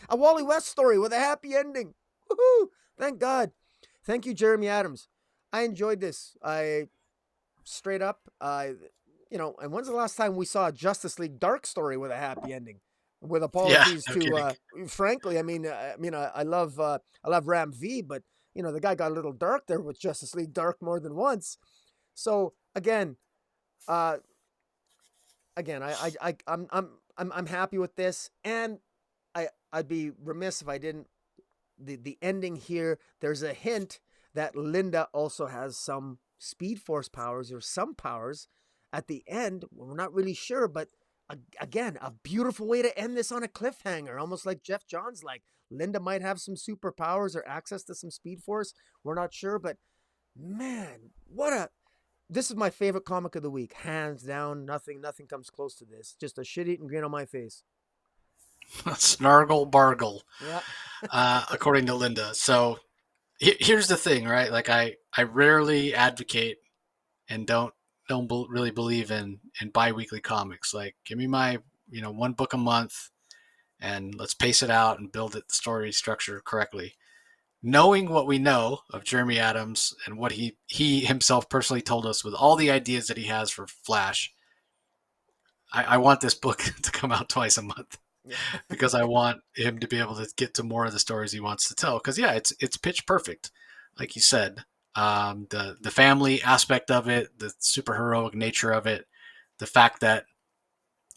A Wally West story with a happy ending. Woohoo! Thank God. Thank you, Jeremy Adams. I enjoyed this. I straight up, and when's the last time we saw a Justice League Dark story with a happy ending? With Yeah, apologies no to, kidding. frankly, I love Ram V, but the guy got a little dark there with Justice League Dark more than once. So uh, again, I'm happy with this, and I'd be remiss if I didn't. The ending here, there's a hint that Linda also has some Speed Force powers or some powers at the end. We're not really sure, but again, a beautiful way to end this on a cliffhanger, almost like Jeff Johns. Like Linda might have some superpowers or access to some Speed Force. We're not sure, but man, this is my favorite comic of the week, hands down. Nothing comes close to this. Just a shit-eating grin on my face. Snargle bargle, Yeah. according to Linda. So here's the thing, right? Like I rarely advocate and don't really believe in biweekly comics. Like give me my one book a month and let's pace it out and build it the story structure correctly. Knowing what we know of Jeremy Adams and what he himself personally told us with all the ideas that he has for Flash, I want this book to come out twice a month Yeah. because I want him to be able to get to more of the stories he wants to tell. Because yeah, it's pitch perfect, like you said. The family aspect of it, the superheroic nature of it, the fact that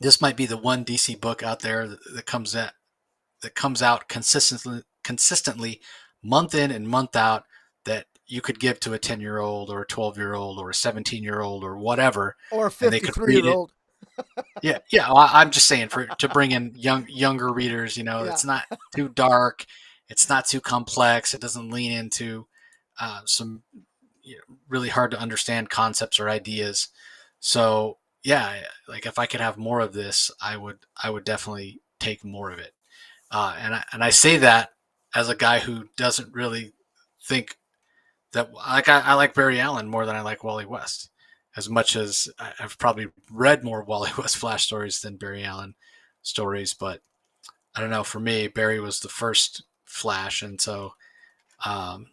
this might be the one DC book out there that comes out consistently month in and month out that you could give to a 10-year-old or a 12-year-old or a 17-year-old or whatever, Or a and they could 53 read year it. old. Yeah, yeah. Well, I'm just saying to bring in younger readers. Yeah. It's not too dark. It's not too complex. It doesn't lean into some really hard to understand concepts or ideas. So yeah, like if I could have more of this, I would definitely take more of it. And I say that as a guy who doesn't really think that I like Barry Allen more than I like Wally West. As much as I've probably read more Wally West Flash stories than Barry Allen stories, but I don't know. For me, Barry was the first Flash, and so um,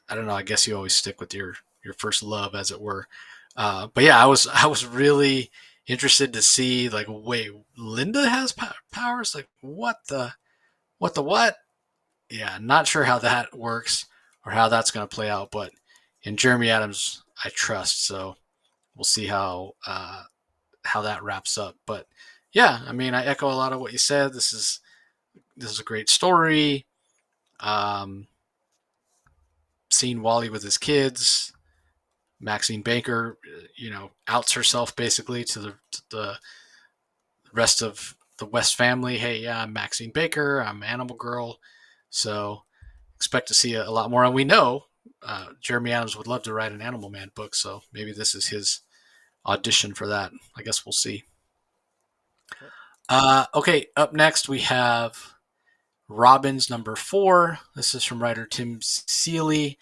I don't know. I guess you always stick with your first love, as it were. But yeah, I was really interested to see like, wait, Linda has powers? Like what? Yeah, not sure how that works or how that's going to play out. But in Jeremy Adams, I trust. So we'll see how that wraps up. But yeah, I mean, I echo a lot of what you said. This is a great story. Um, Seeing Wally with his kids, Maxine Baker, outs herself basically to the rest of the West family. Hey, yeah, I'm Maxine Baker. I'm Animal Girl. So expect to see a lot more. And we know Jeremy Adams would love to write an Animal Man book, so maybe this is his audition for that. I guess we'll see. Yep. Okay, up next we have Robins #4. This is from writer Tim Seeley.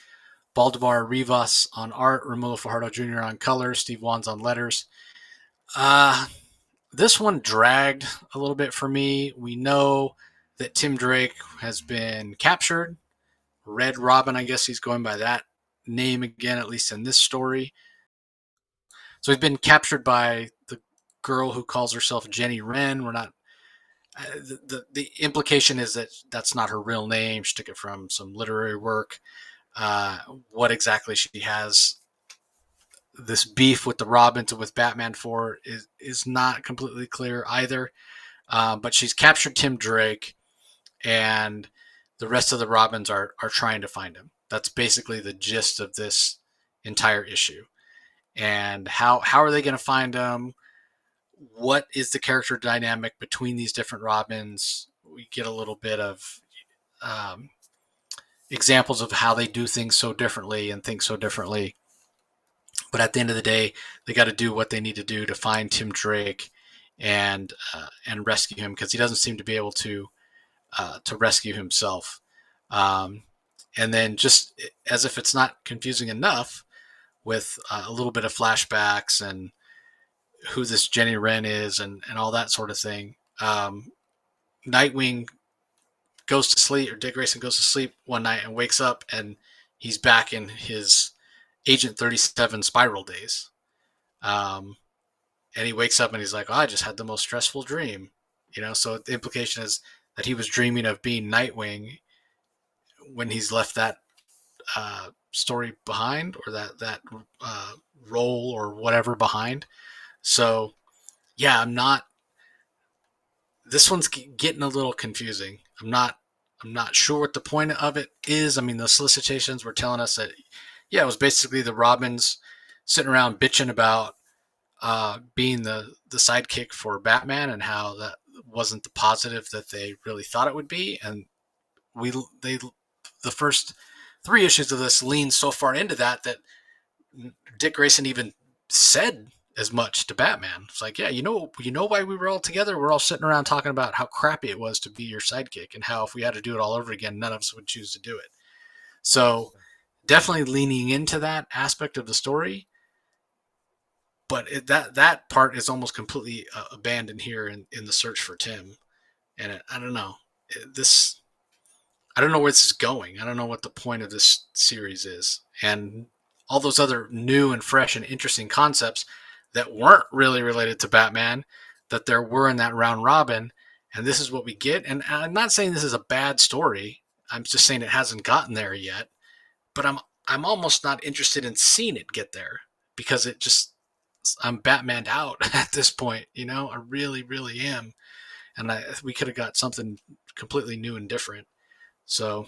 Baldavar Rivas on art, Romulo Fajardo Jr. on colors, Steve Wands on letters. Uh, this one dragged a little bit for me. We know that Tim Drake has been captured. Red Robin, I guess he's going by that name again, at least in this story. So he's been captured by the girl who calls herself Jenny Wren. We're not. The implication is that that's not her real name. She took it from some literary work. What exactly she has this beef with the Robins and with Batman for is not completely clear either. But she's captured Tim Drake, and the rest of the Robins are trying to find him. That's basically the gist of this entire issue. And how are they going to find him? What is the character dynamic between these different Robins? We get a little bit of um, examples of how they do things so differently and think so differently. But at the end of the day, they got to do what they need to do to find Tim Drake and rescue him, because he doesn't seem to be able to rescue himself. Um, and then, just as if it's not confusing enough, with a little bit of flashbacks and who this Jenny Wren is and all that sort of thing. Nightwing goes to sleep, or Dick Grayson goes to sleep one night and wakes up, and he's back in his Agent 37 spiral days. Um, and he wakes up and he's like, oh, I just had the most stressful dream. So the implication is that he was dreaming of being Nightwing when he's left that story behind, or that role or whatever behind. So yeah, I'm not. This one's getting a little confusing. I'm not sure what the point of it is. I mean, the solicitations were telling us that, yeah, it was basically the Robins sitting around bitching about being the sidekick for Batman, and how that wasn't the positive that they really thought it would be. And we they the first 3 issues of this lean so far into that Dick Grayson even said as much to Batman. It's like, yeah, you know why we were all together? We're all sitting around talking about how crappy it was to be your sidekick, and how if we had to do it all over again, none of us would choose to do it. So Interesting. definitely leaning into that aspect of the story, but that part is almost completely abandoned here in the search for Tim. And I don't know. This I don't know where this is going. I don't know what the point of this series is. And all those other new and fresh and interesting concepts that weren't really related to Batman, that there were in that round robin. And this is what we get. And I'm not saying this is a bad story. I'm just saying it hasn't gotten there yet. But I'm almost not interested in seeing it get there, because it just I'm Batmaned out at this point. I really, really am. And we could have got something completely new and different. So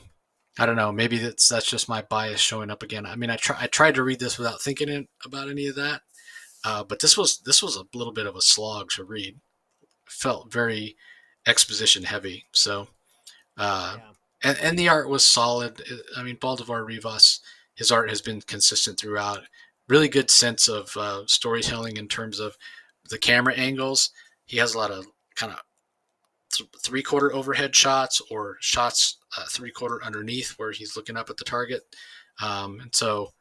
I don't know. Maybe that's just my bias showing up again. I mean, I tried to read this without thinking about any of that, but this was a little bit of a slog to read. It felt very exposition heavy. So uh, Yeah. and the art was solid. I mean, Baldavar Rivas, his art has been consistent throughout. Really good sense of storytelling in terms of the camera angles. He has a lot of kind of three-quarter overhead shots or shots three-quarter underneath where he's looking up at the target, and so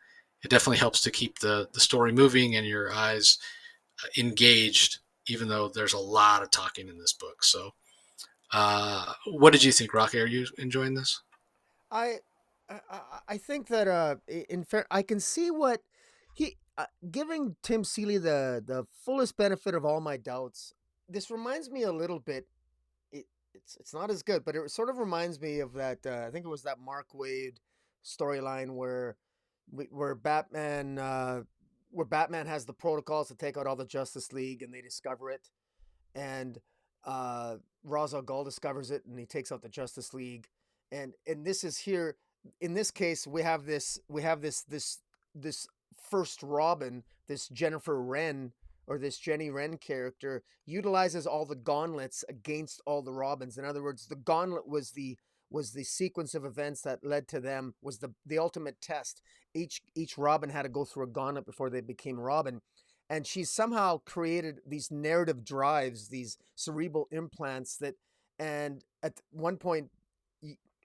it definitely helps to keep the story moving and your eyes engaged, even though there's a lot of talking in this book. So, what did you think, Rocky? Are you enjoying this? I I think that in fair I can see what he giving Tim Seeley the fullest benefit of all my doubts. This reminds me a little bit. It's not as good, but it sort of reminds me of that. I think it was that Mark Wade storyline where Batman has the protocols to take out all the Justice League, and they discover it, and Ra's al Ghul discovers it, and he takes out the Justice League, and this is here. In this case, we have this first Robin, this Jennifer Wren or this Jenny Wren character utilizes all the gauntlets against all the Robins. In other words, the gauntlet was the sequence of events that led to them was the ultimate test. Each Robin had to go through a gauntlet before they became Robin, and she's somehow created these narrative drives, these cerebral implants that, and at one point,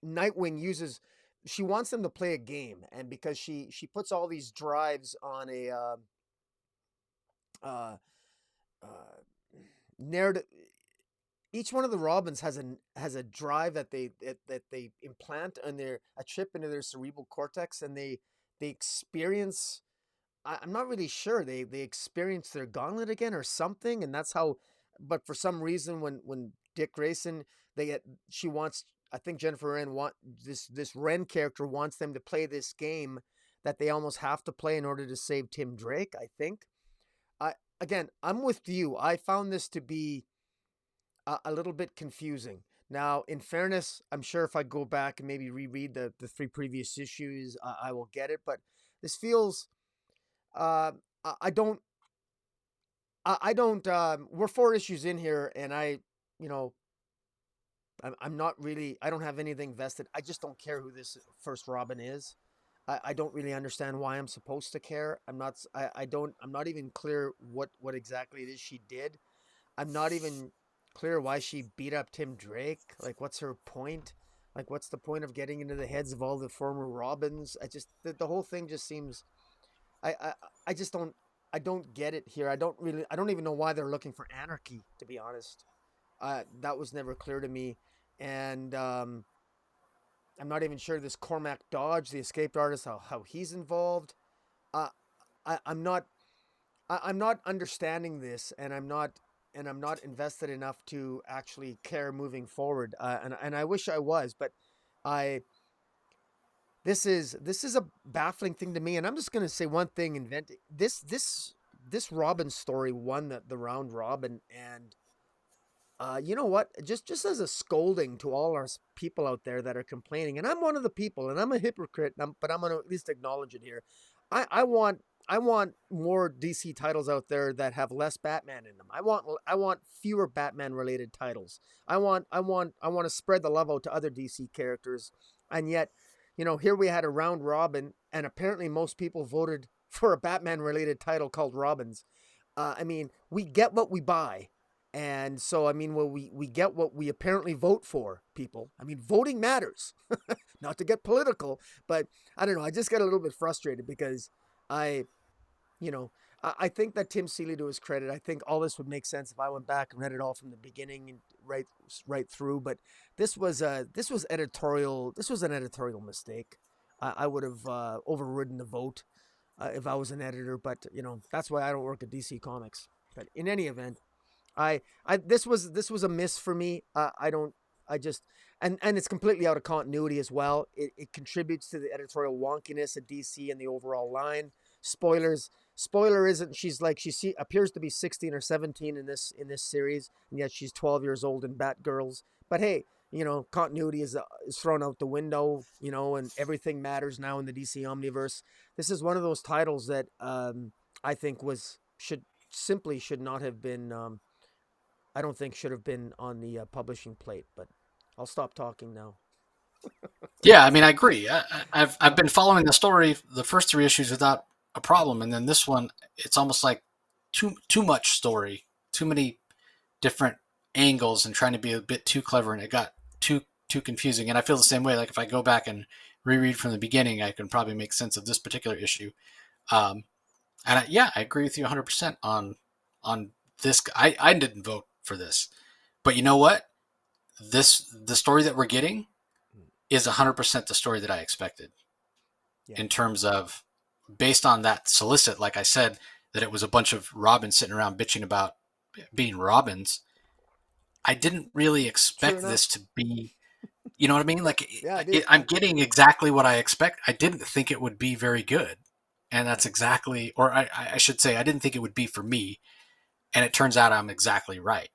Nightwing uses. She wants them to play a game, and because she puts all these drives on a uh, uh, narrative. Each one of the Robins has a drive that they implant on their a chip into their cerebral cortex, and they experience. I'm not really sure. They experience their gauntlet again or something, and that's how. But for some reason, when Dick Grayson, they get she wants. I think Jennifer Wren this Wren character wants them to play this game that they almost have to play in order to save Tim Drake. I think. I Again, I'm with you. I found this to be a little bit confusing. Now, in fairness, I'm sure if I go back and maybe reread the three previous issues, I will get it. But this feels uh, I don't I don't we're four issues in here, and you know I'm not really I don't have anything vested. I just don't care who this first Robin is. I don't really understand why I'm supposed to care. I'm not even clear what exactly it is she did. I'm not even clear why she beat up Tim Drake. Like, what's her point? Like, what's the point of getting into the heads of all the former Robins? The whole thing just seems. I, I I just don't get it here. I don't even know why they're looking for anarchy. To be honest, that was never clear to me, and I'm not even sure this Cormac Dodge, the escaped artist, how he's involved. Uh, I'm not I'm not understanding this, and I'm not invested enough to actually care moving forward. And I wish I was, but I this is a baffling thing to me. And I'm just gonna say one thing: inventing this Robin story won the round robin, and you know what? Just as a scolding to all our people out there that are complaining, and I'm one of the people, and I'm a hypocrite, but I'm gonna at least acknowledge it here. I want I want more DC titles out there that have less Batman in them. I want fewer Batman related titles. I want to spread the love out to other DC characters, and yet, here we had a round robin, and apparently most people voted for a Batman related title called Robins. I mean, we get what we buy. And so, I mean, well, we get what we apparently vote for, people. I mean, voting matters. Not to get political, but I don't know. I just get a little bit frustrated because I, you know, I think that Tim Seeley, to his credit, I think all this would make sense if I went back and read it all from the beginning and right through. But this was an editorial mistake. I would have overridden the vote if I was an editor, but that's why I don't work at DC Comics. But in any event, this was a miss for me. I don't. I just and it's completely out of continuity as well. It contributes to the editorial wonkiness of DC and the overall line. Spoilers. Spoiler isn't appears to be 16 or 17 in this series, and yet she's 12 years old in Batgirls. But hey, continuity is thrown out the window. And everything matters now in the DC Omniverse. This is one of those titles that I think should not have been. I don't think should have been on the publishing plate, but I'll stop talking now. Yeah, I mean, I agree. I've been following the story, the first three issues without a problem, and then this one, it's almost like too much story, too many different angles, and trying to be a bit too clever, and it got too confusing. And I feel the same way. Like if I go back and reread from the beginning, I can probably make sense of this particular issue. Um, yeah, I agree with you 100% on this. I didn't vote for this, but you know what? The story that we're getting is 100% the story that I expected Yeah, in terms of based on that solicit. Like I said, that it was a bunch of Robins sitting around bitching about being Robins. I didn't really true expect enough. this to be, you know what I mean? Like Yeah, dude. I'm getting exactly what I expect. I didn't think it would be very good, and that's Yeah. exactly, or I should say, I didn't think it would be for me, and it turns out I'm exactly right.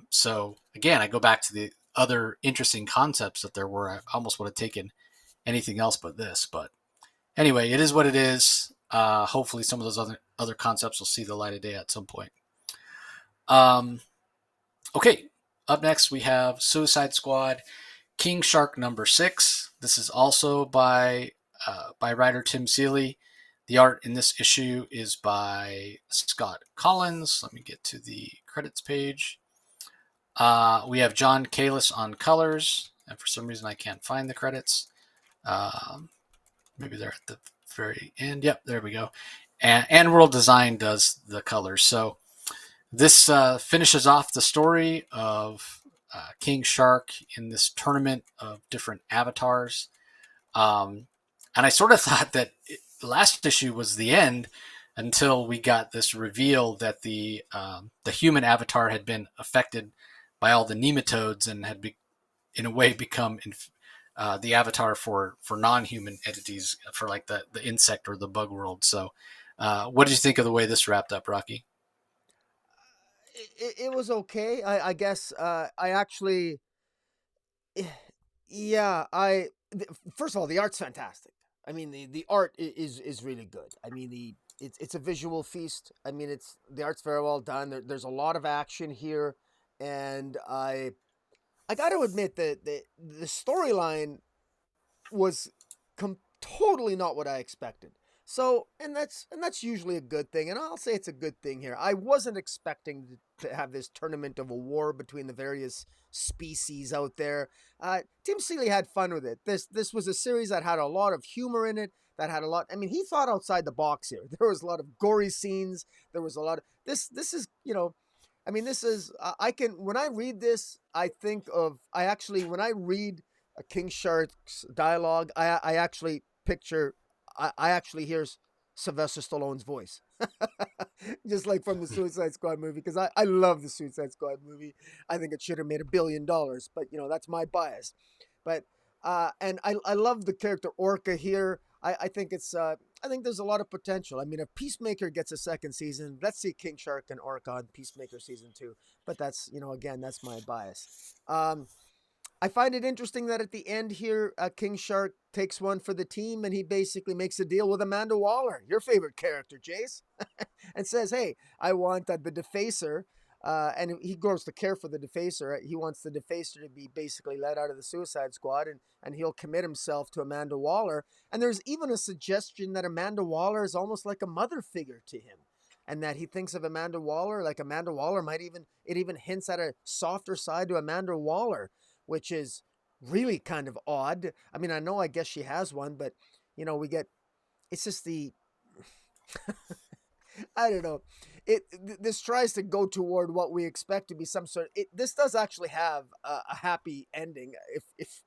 So again, I go back to the other interesting concepts that there were. I almost would have taken anything else but this, but anyway, it is what it is. Hopefully, some of those other concepts will see the light of day at some point. Um, okay, up next we have Suicide Squad, King Shark #6. This is also by writer Tim Seeley. The art in this issue is by Scott Collins. Let me get to the credits page. We have John Kalis on colors, and for some reason I can't find the credits. Um, Maybe they're at the very end. Yep, there we go. And World Design does the colors. So this finishes off the story of King Shark in this tournament of different avatars. And I sort of thought that the last issue was the end until we got this reveal that the human avatar had been affected by all the nematodes and had in a way become the avatar for non-human entities for like the insect or the bug world. So, what did you think of the way this wrapped up, Rocky? It was okay. I guess I actually yeah, first of all, the art's fantastic. I mean, the art is really good. I mean, it's a visual feast. I mean, it's the art's very well done. There's a lot of action here, and I got to admit that the storyline was totally not what I expected. So, and that's usually a good thing, and I'll say it's a good thing here. I wasn't expecting to have this tournament of a war between the various species out there. Tim Seeley had fun with it. This was a series that had a lot of humor in it. That had a lot. I mean, he thought outside the box here. There was a lot of gory scenes. There was a lot of this. This is I mean, this is I can when I read this, I think of I actually when I read a King Shark's dialogue, I actually picture I actually hear Sylvester Stallone's voice, just like from the Suicide Squad movie, because I love the Suicide Squad movie. I think it should have made $1 billion, but that's my bias. But and I love the character Orca here. I think I think there's a lot of potential. I mean, if Peacemaker gets a second season, let's see King Shark and Orca on Peacemaker season 2. But that's again, that's my bias. I find it interesting that at the end here, King Shark takes one for the team and he basically makes a deal with Amanda Waller, your favorite character, Jace, and says, "Hey, I want the Defacer." And he grows to care for the Defacer. He wants the Defacer to be basically let out of the Suicide Squad, and he'll commit himself to Amanda Waller. And there's even a suggestion that Amanda Waller is almost like a mother figure to him, and that he thinks of Amanda Waller like Amanda Waller might even hints at a softer side to Amanda Waller, which is really kind of odd. I mean, I guess she has one, but we get it's just the I don't know. This tries to go toward what we expect to be some sort. This does actually have a happy ending if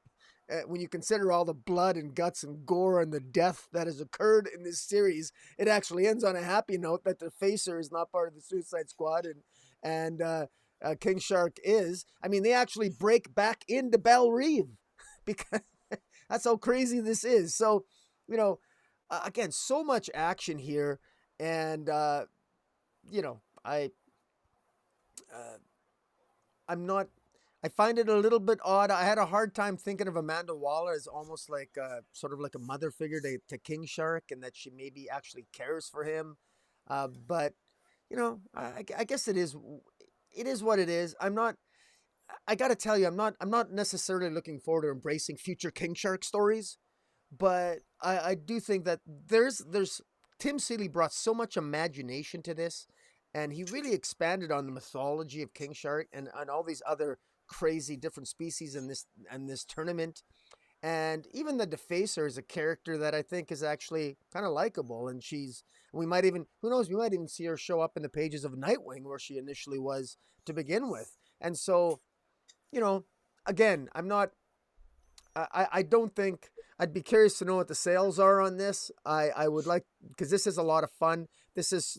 when you consider all the blood and guts and gore and the death that has occurred in this series, it actually ends on a happy note that the Facer is not part of the Suicide Squad and King Shark is. I mean, they actually break back into Belle Reve because that's how crazy this is. So, you know, again, so much action here, and you know, uh, I'm not. I find it a little bit odd. I had a hard time thinking of Amanda Waller as almost like sort of like a mother figure to King Shark, and that she maybe actually cares for him. But I guess it is what it is. I'm not. I got to tell you, I'm not necessarily looking forward to embracing future King Shark stories, but I do think that there's Tim Seeley brought so much imagination to this, and he really expanded on the mythology of King Shark and all these other crazy different species in this tournament. And even the Defacer is a character that I think is actually kind of likable. And we might even, who knows, we might even see her show up in the pages of Nightwing where she initially was to begin with. And so, you know, again, I don't think, I'd be curious to know what the sales are on this. I would like, because this is a lot of fun. This is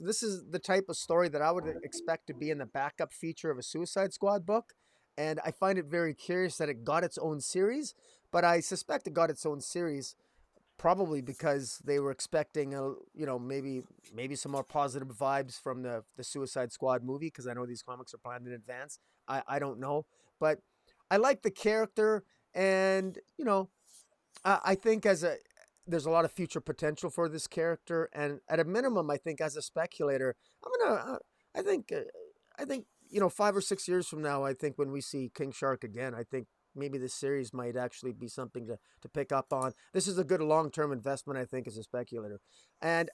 the type of story that I would expect to be in the backup feature of a Suicide Squad book. And I find it very curious that it got its own series, but I suspect it got its own series probably because they were expecting maybe some more positive vibes from the Suicide Squad movie, because I know these comics are planned in advance. I don't know, but I like the character, and I think there's a lot of future potential for this character, and at a minimum, I think as a speculator, I'm gonna I think 5 or 6 years from now, I think when we see King Shark again, I think maybe this series might actually be something to pick up on. This is a good long-term investment, I think, as a speculator, and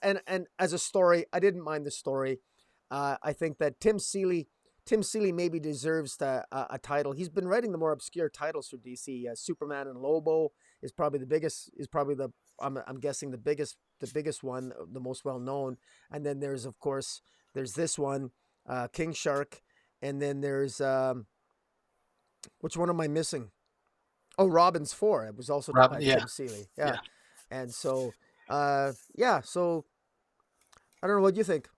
as a story, I didn't mind the story. I think that Tim Seeley maybe deserves a title. He's been writing the more obscure titles for DC. Superman and Lobo is probably the biggest. Is probably I'm guessing the biggest one, the most well known. And then there's of course there's this one, King Shark, and then there's which one am I missing? Oh, Robin's Four. It was also Rob, by yeah, Tim Seeley. Yeah, yeah. and so yeah. So I don't know what you think.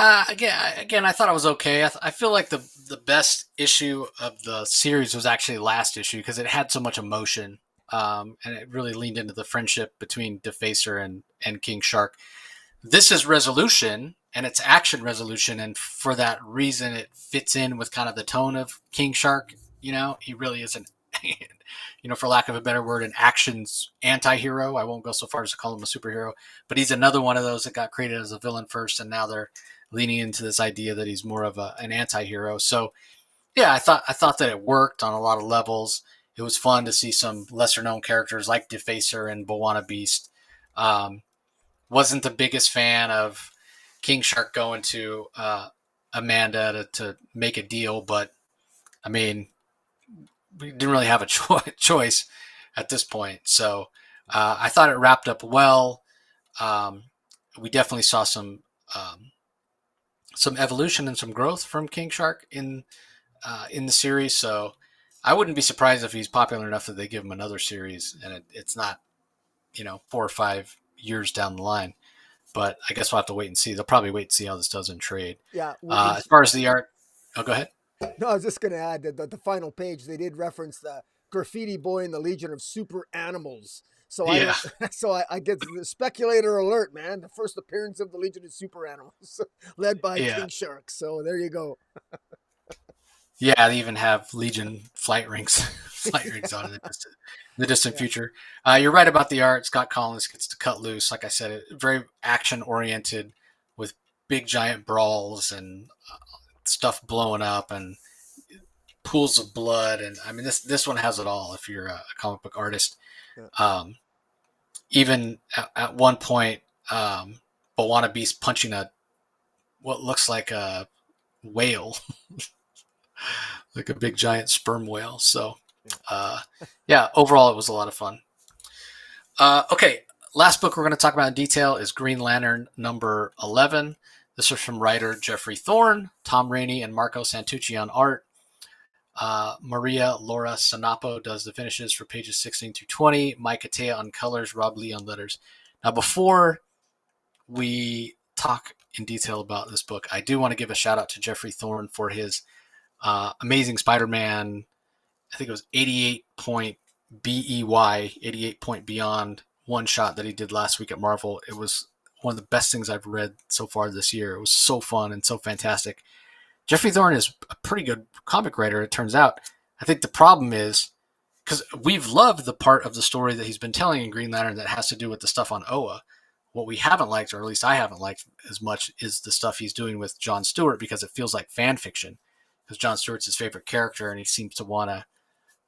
Again, I thought it was okay. I feel like the best issue of the series was actually the last issue because it had so much emotion, and it really leaned into the friendship between Defacer and King Shark. This is resolution, and it's action resolution, and for that reason, it fits in with kind of the tone of King Shark. He really isn't, for lack of a better word, an actions anti-hero. I won't go so far as to call him a superhero, but he's another one of those that got created as a villain first, and now they're leaning into this idea that he's more of an anti-hero. So yeah, I thought that it worked on a lot of levels. It was fun to see some lesser known characters like Defacer and Bowana Beast. Um, wasn't the biggest fan of King Shark going to Amanda to make a deal, but I mean, we didn't really have a choice at this point. So I thought it wrapped up well. Um, we definitely saw some evolution and some growth from King Shark in the series. So I wouldn't be surprised if he's popular enough that they give him another series, and it's not 4 or 5 years down the line. But I guess we'll have to wait and see. They'll probably wait and see how this does in trade. Yeah, As far as the art, oh, go ahead. no, I was just going to add that the final page they did reference the graffiti boy in the Legion of Super Animals. So I Yeah, don't. So I get the speculator alert, man. The first appearance of the Legion of Super Animals, led by yeah, King Shark. So there you go. yeah. They even have Legion flight rings, flight rings on it in the distant Yeah, future. You're right about the art. Scott Collins gets to cut loose. Like I said, very action oriented with big giant brawls and stuff blowing up and pools of blood. And I mean, this one has it all. If you're a comic book artist, yeah, um, even at one point, Bawana Beast punching what looks like a whale, like a big giant sperm whale. So, yeah. yeah, overall, it was a lot of fun. Okay, last book we're going to talk about in detail is Green Lantern number 11. This is from writer Jeffrey Thorne, Tom Rainey, and Marco Santucci on art. Maria Laura Sanapo does the finishes for pages 16 through 20. Mike Atea on colors, Rob Lee on letters. Now, before we talk in detail about this book, I do want to give a shout out to Jeffrey Thorne for his Amazing Spider-Man. I think it was 88 point BEY, 88 point beyond one shot that he did last week at Marvel. It was one of the best things I've read so far this year. It was so fun and so fantastic. Jeffrey Thorne is a pretty good comic writer, it turns out. I think the problem is because we've loved the part of the story that he's been telling in Green Lantern that has to do with the stuff on Oa. What we haven't liked, or at least I haven't liked as much, is the stuff he's doing with Jon Stewart because it feels like fan fiction. because John Stewart's his favorite character, and he seems to want to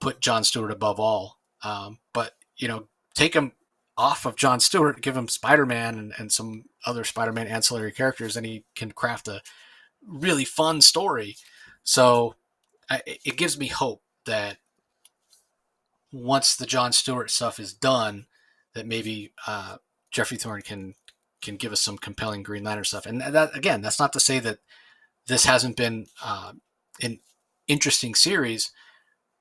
put John Stewart above all. But take him off of John Stewart, give him Spider-Man and some other Spider-Man ancillary characters, and he can craft a really fun story. So it gives me hope that once the John Stewart stuff is done, that maybe Jeffrey Thorne can give us some compelling Green Lantern stuff. And that again, that's not to say that this hasn't been an interesting series,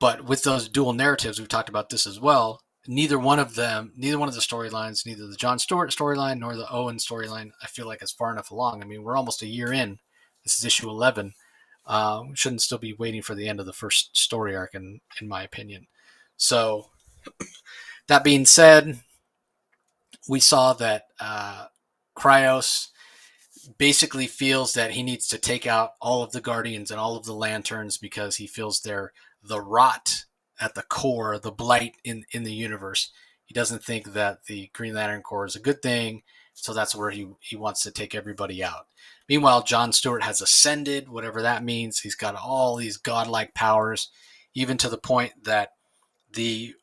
but with those dual narratives, we've talked about this as well. Neither one of the storylines, neither the John Stewart storyline nor the Owen storyline, I feel like is far enough along. I mean, we're almost a year in. This is issue 11. We shouldn't still be waiting for the end of the first story arc, in my opinion. So, that being said, we saw that Cryos basically feels that he needs to take out all of the Guardians and all of the Lanterns because he feels they're the rot at the core, the blight in the universe. He doesn't think that the Green Lantern Corps is a good thing, so that's where he wants to take everybody out. Meanwhile, John Stewart has ascended, whatever that means. He's got all these godlike powers, even to the point that the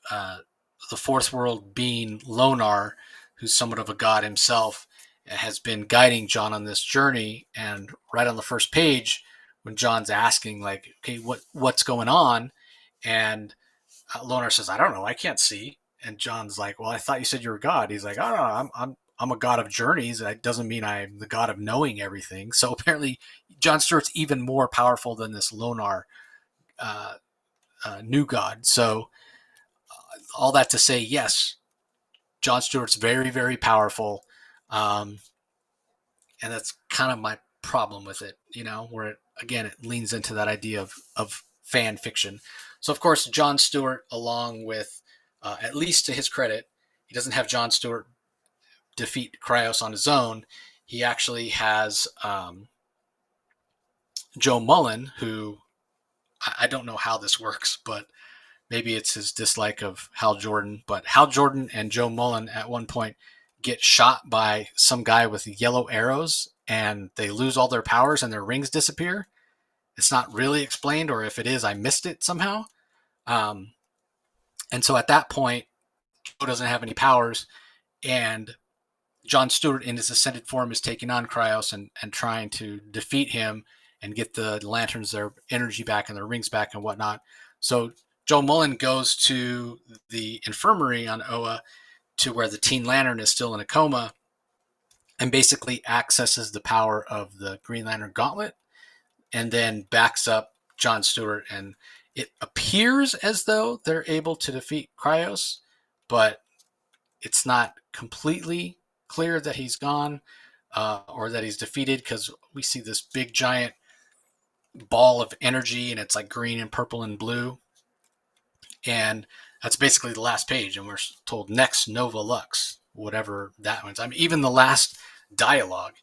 fourth world being Lonar, who's somewhat of a god himself, has been guiding John on this journey. And right on the first page, when John's asking, like, okay, what's going on? And Lonar says, I don't know, I can't see. And John's like, well, I thought you said you were God. He's like, oh, no, I'm a god of journeys. That doesn't mean I'm the god of knowing everything. So apparently, John Stewart's even more powerful than this Lonar uh, new god. So all that to say, yes, John Stewart's very, very powerful. Um, and that's kind of my problem with it, where it leans into that idea of fan fiction. So, of course, John Stewart, along with, at least to his credit, he doesn't have John Stewart defeat Cryos on his own. He actually has Joe Mullen, who I don't know how this works, but maybe it's his dislike of Hal Jordan. But Hal Jordan and Joe Mullen at one point get shot by some guy with yellow arrows, and they lose all their powers and their rings disappear. It's not really explained, or if it is, I missed it somehow. Um, and so at that point, Joe doesn't have any powers, and John Stewart in his ascended form is taking on Cryos and trying to defeat him and get the Lanterns their energy back and their rings back and whatnot. So Joe Mullen goes to the infirmary on Oa, to where the Teen Lantern is still in a coma, and basically accesses the power of the Green Lantern Gauntlet, and then backs up John Stewart. And it appears as though they're able to defeat Cryos, but it's not completely clear that he's gone or that he's defeated, because we see this big giant ball of energy, and it's like green and purple and blue. And that's basically the last page, and we're told next Nova Lux, whatever that means. I mean, even the last dialogue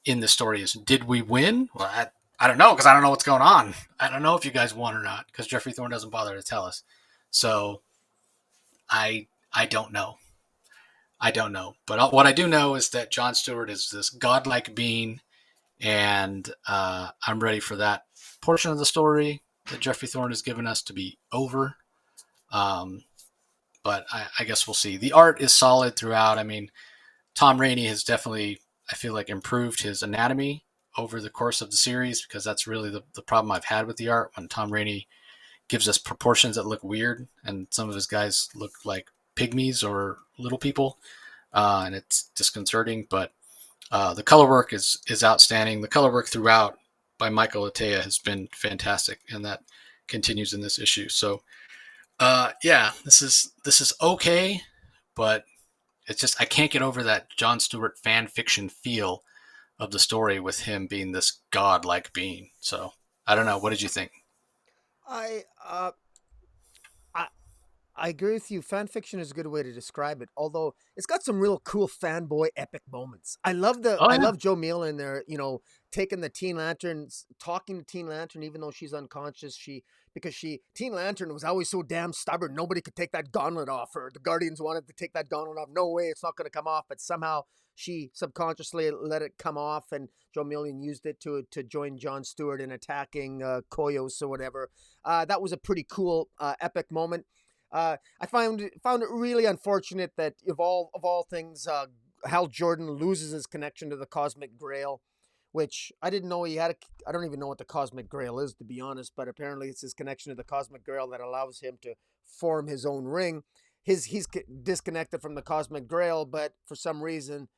in the story is, "Did we win?" Well, I don't know, because I don't know what's going on. I don't know if you guys won or not, because Jeffrey Thorne doesn't bother to tell us. So I don't know. I don't know. But what I do know is that John Stewart is this godlike being, and I'm ready for that portion of the story that Jeffrey Thorne has given us to be over. Um, but I guess we'll see. The art is solid throughout. I mean, Tom Rainey has definitely, I feel like, improved his anatomy over the course of the series, because that's really the problem I've had with the art, when Tom Rainey gives us proportions that look weird, and some of his guys look like pygmies or little people, and it's disconcerting. But the color work is outstanding. The color work throughout by Michael Atea has been fantastic, and that continues in this issue. So yeah, this is okay, but it's just I can't get over that John Stewart fan fiction feel of the story, with him being this god-like being. So I don't know. What did you think? I uh, I I agree with you. Fan fiction is a good way to describe it. Although it's got some real cool fanboy epic moments. Oh I yeah. love Joe Meal in there. Taking the Teen Lantern, talking to Teen Lantern, even though she's unconscious. Because Teen Lantern was always so damn stubborn. Nobody could take that gauntlet off her. The Guardians wanted to take that gauntlet off. No way, it's not going to come off. But somehow she subconsciously let it come off, and Joe Million used it to join John Stewart in attacking Koyos or whatever. That was a pretty cool epic moment. I found it really unfortunate that of all things, Hal Jordan loses his connection to the Cosmic Grail, which I didn't know he had. I don't even know what the Cosmic Grail is, to be honest. But apparently, it's his connection to the Cosmic Grail that allows him to form his own ring. He's disconnected from the Cosmic Grail, but for some reason,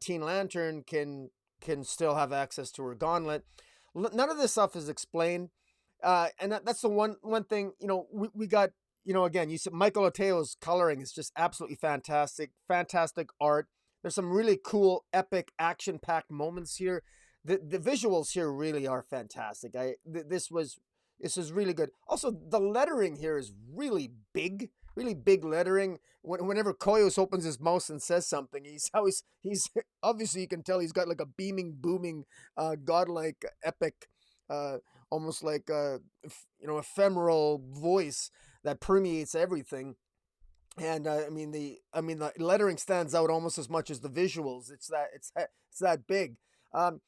Teen Lantern can still have access to her gauntlet. None of this stuff is explained. And that's the one thing, we got, again, you said Michael Oteo's coloring is just absolutely fantastic art. There's some really cool, epic, action-packed moments here. The visuals here really are fantastic. This is really good. Also, the lettering here is really big lettering. Whenever Koyos opens his mouth and says something, he's obviously, you can tell he's got like a beaming, booming, godlike, epic, uh, almost like ephemeral voice that permeates everything. And the lettering stands out almost as much as the visuals. It's that big. Um,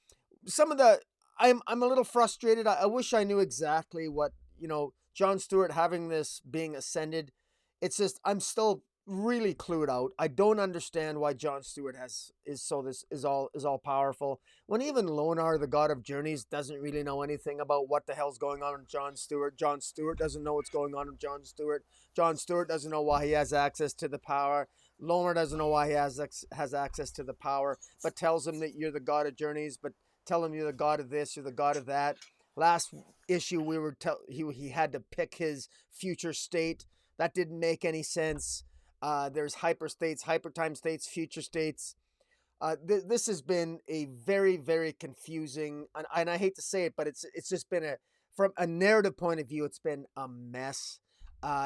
some of the I'm a little frustrated. I wish I knew exactly what John Stewart having this being ascended. It's just I'm still really clued out. I don't understand why John Stewart this is all powerful. When even Lonar, the god of journeys, doesn't really know anything about what the hell's going on with John Stewart. John Stewart doesn't know what's going on with John Stewart. John Stewart doesn't know why he has access to the power. Lonar doesn't know why he has access to the power, but tells him that you're the god of journeys, but tell him you're the god of this, you're the god of that. Last issue, he had to pick his future state. That didn't make any sense. There's hyper states, hypertime states, future states. This has been a very, very confusing, and I hate to say it, but it's just been from a narrative point of view, it's been a mess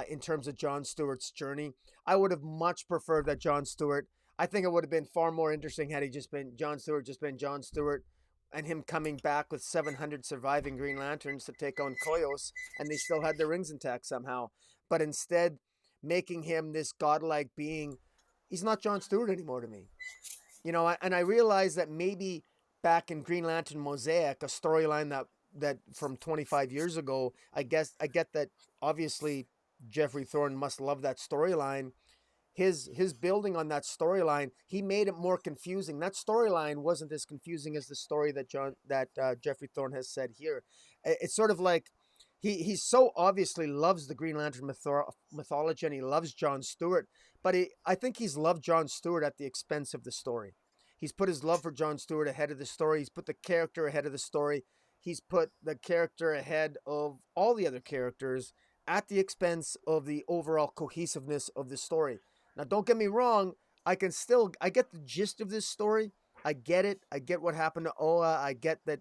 in terms of John Stewart's journey. I would have much preferred that John Stewart. I think it would have been far more interesting had he just been John Stewart, and him coming back with 700 surviving Green Lanterns to take on Koyos, and they still had their rings intact somehow. But instead, making him this godlike being, he's not John Stewart anymore to me. And I realize that maybe back in Green Lantern Mosaic, a storyline that from 25 years ago, I get that obviously Jeffrey Thorne must love that storyline. His building on that storyline, he made it more confusing. That storyline wasn't as confusing as the story that Jeffrey Thorne has said here. It's sort of like he so obviously loves the Green Lantern mythology, and he loves John Stewart, but I think he's loved John Stewart at the expense of the story. He's put his love for John Stewart ahead of the story. He's put the character ahead of the story. He's put the character ahead of all the other characters at the expense of the overall cohesiveness of the story. Now, don't get me wrong. I get the gist of this story. I get it. I get what happened to Oa. I get that,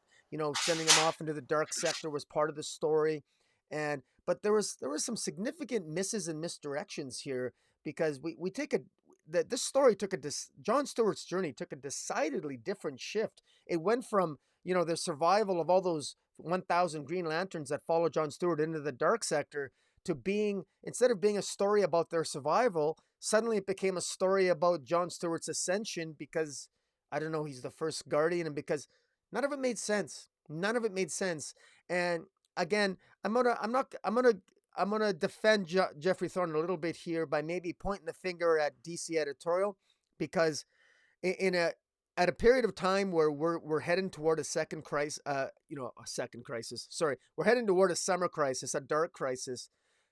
sending him off into the dark sector was part of the story. But there was some significant misses and misdirections here, because we take a that this story took John Stewart's journey took a decidedly different shift. It went from, the survival of all those 1,000 Green Lanterns that follow John Stewart into the dark sector, to being, instead of being a story about their survival, suddenly it became a story about John Stewart's ascension, because I don't know, he's the first Guardian, and because none of it made sense. None of it made sense. And again, I'm gonna defend Jeffrey Thorne a little bit here by maybe pointing the finger at DC editorial, because in a at a period of time where we're heading toward a second crisis, a second crisis. Sorry, we're heading toward a summer crisis, a dark crisis.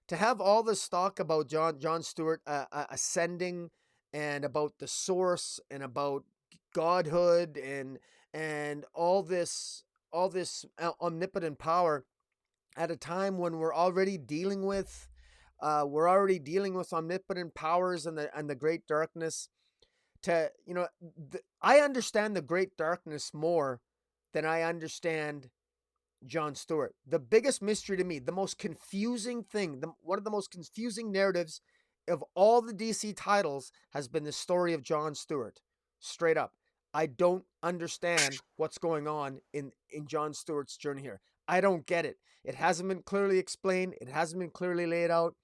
To have all this talk about John Stewart ascending, and about the source, and about godhood, and all this omnipotent power, at a time when we're already dealing with omnipotent powers and the great darkness. I understand the great darkness more than I understand John Stewart. The biggest mystery to me, the most confusing thing, one of the most confusing narratives of all the DC titles has been the story of John Stewart. Straight up. I don't understand what's going on in John Stewart's journey here. I don't get it. It hasn't been clearly explained. It hasn't been clearly laid out,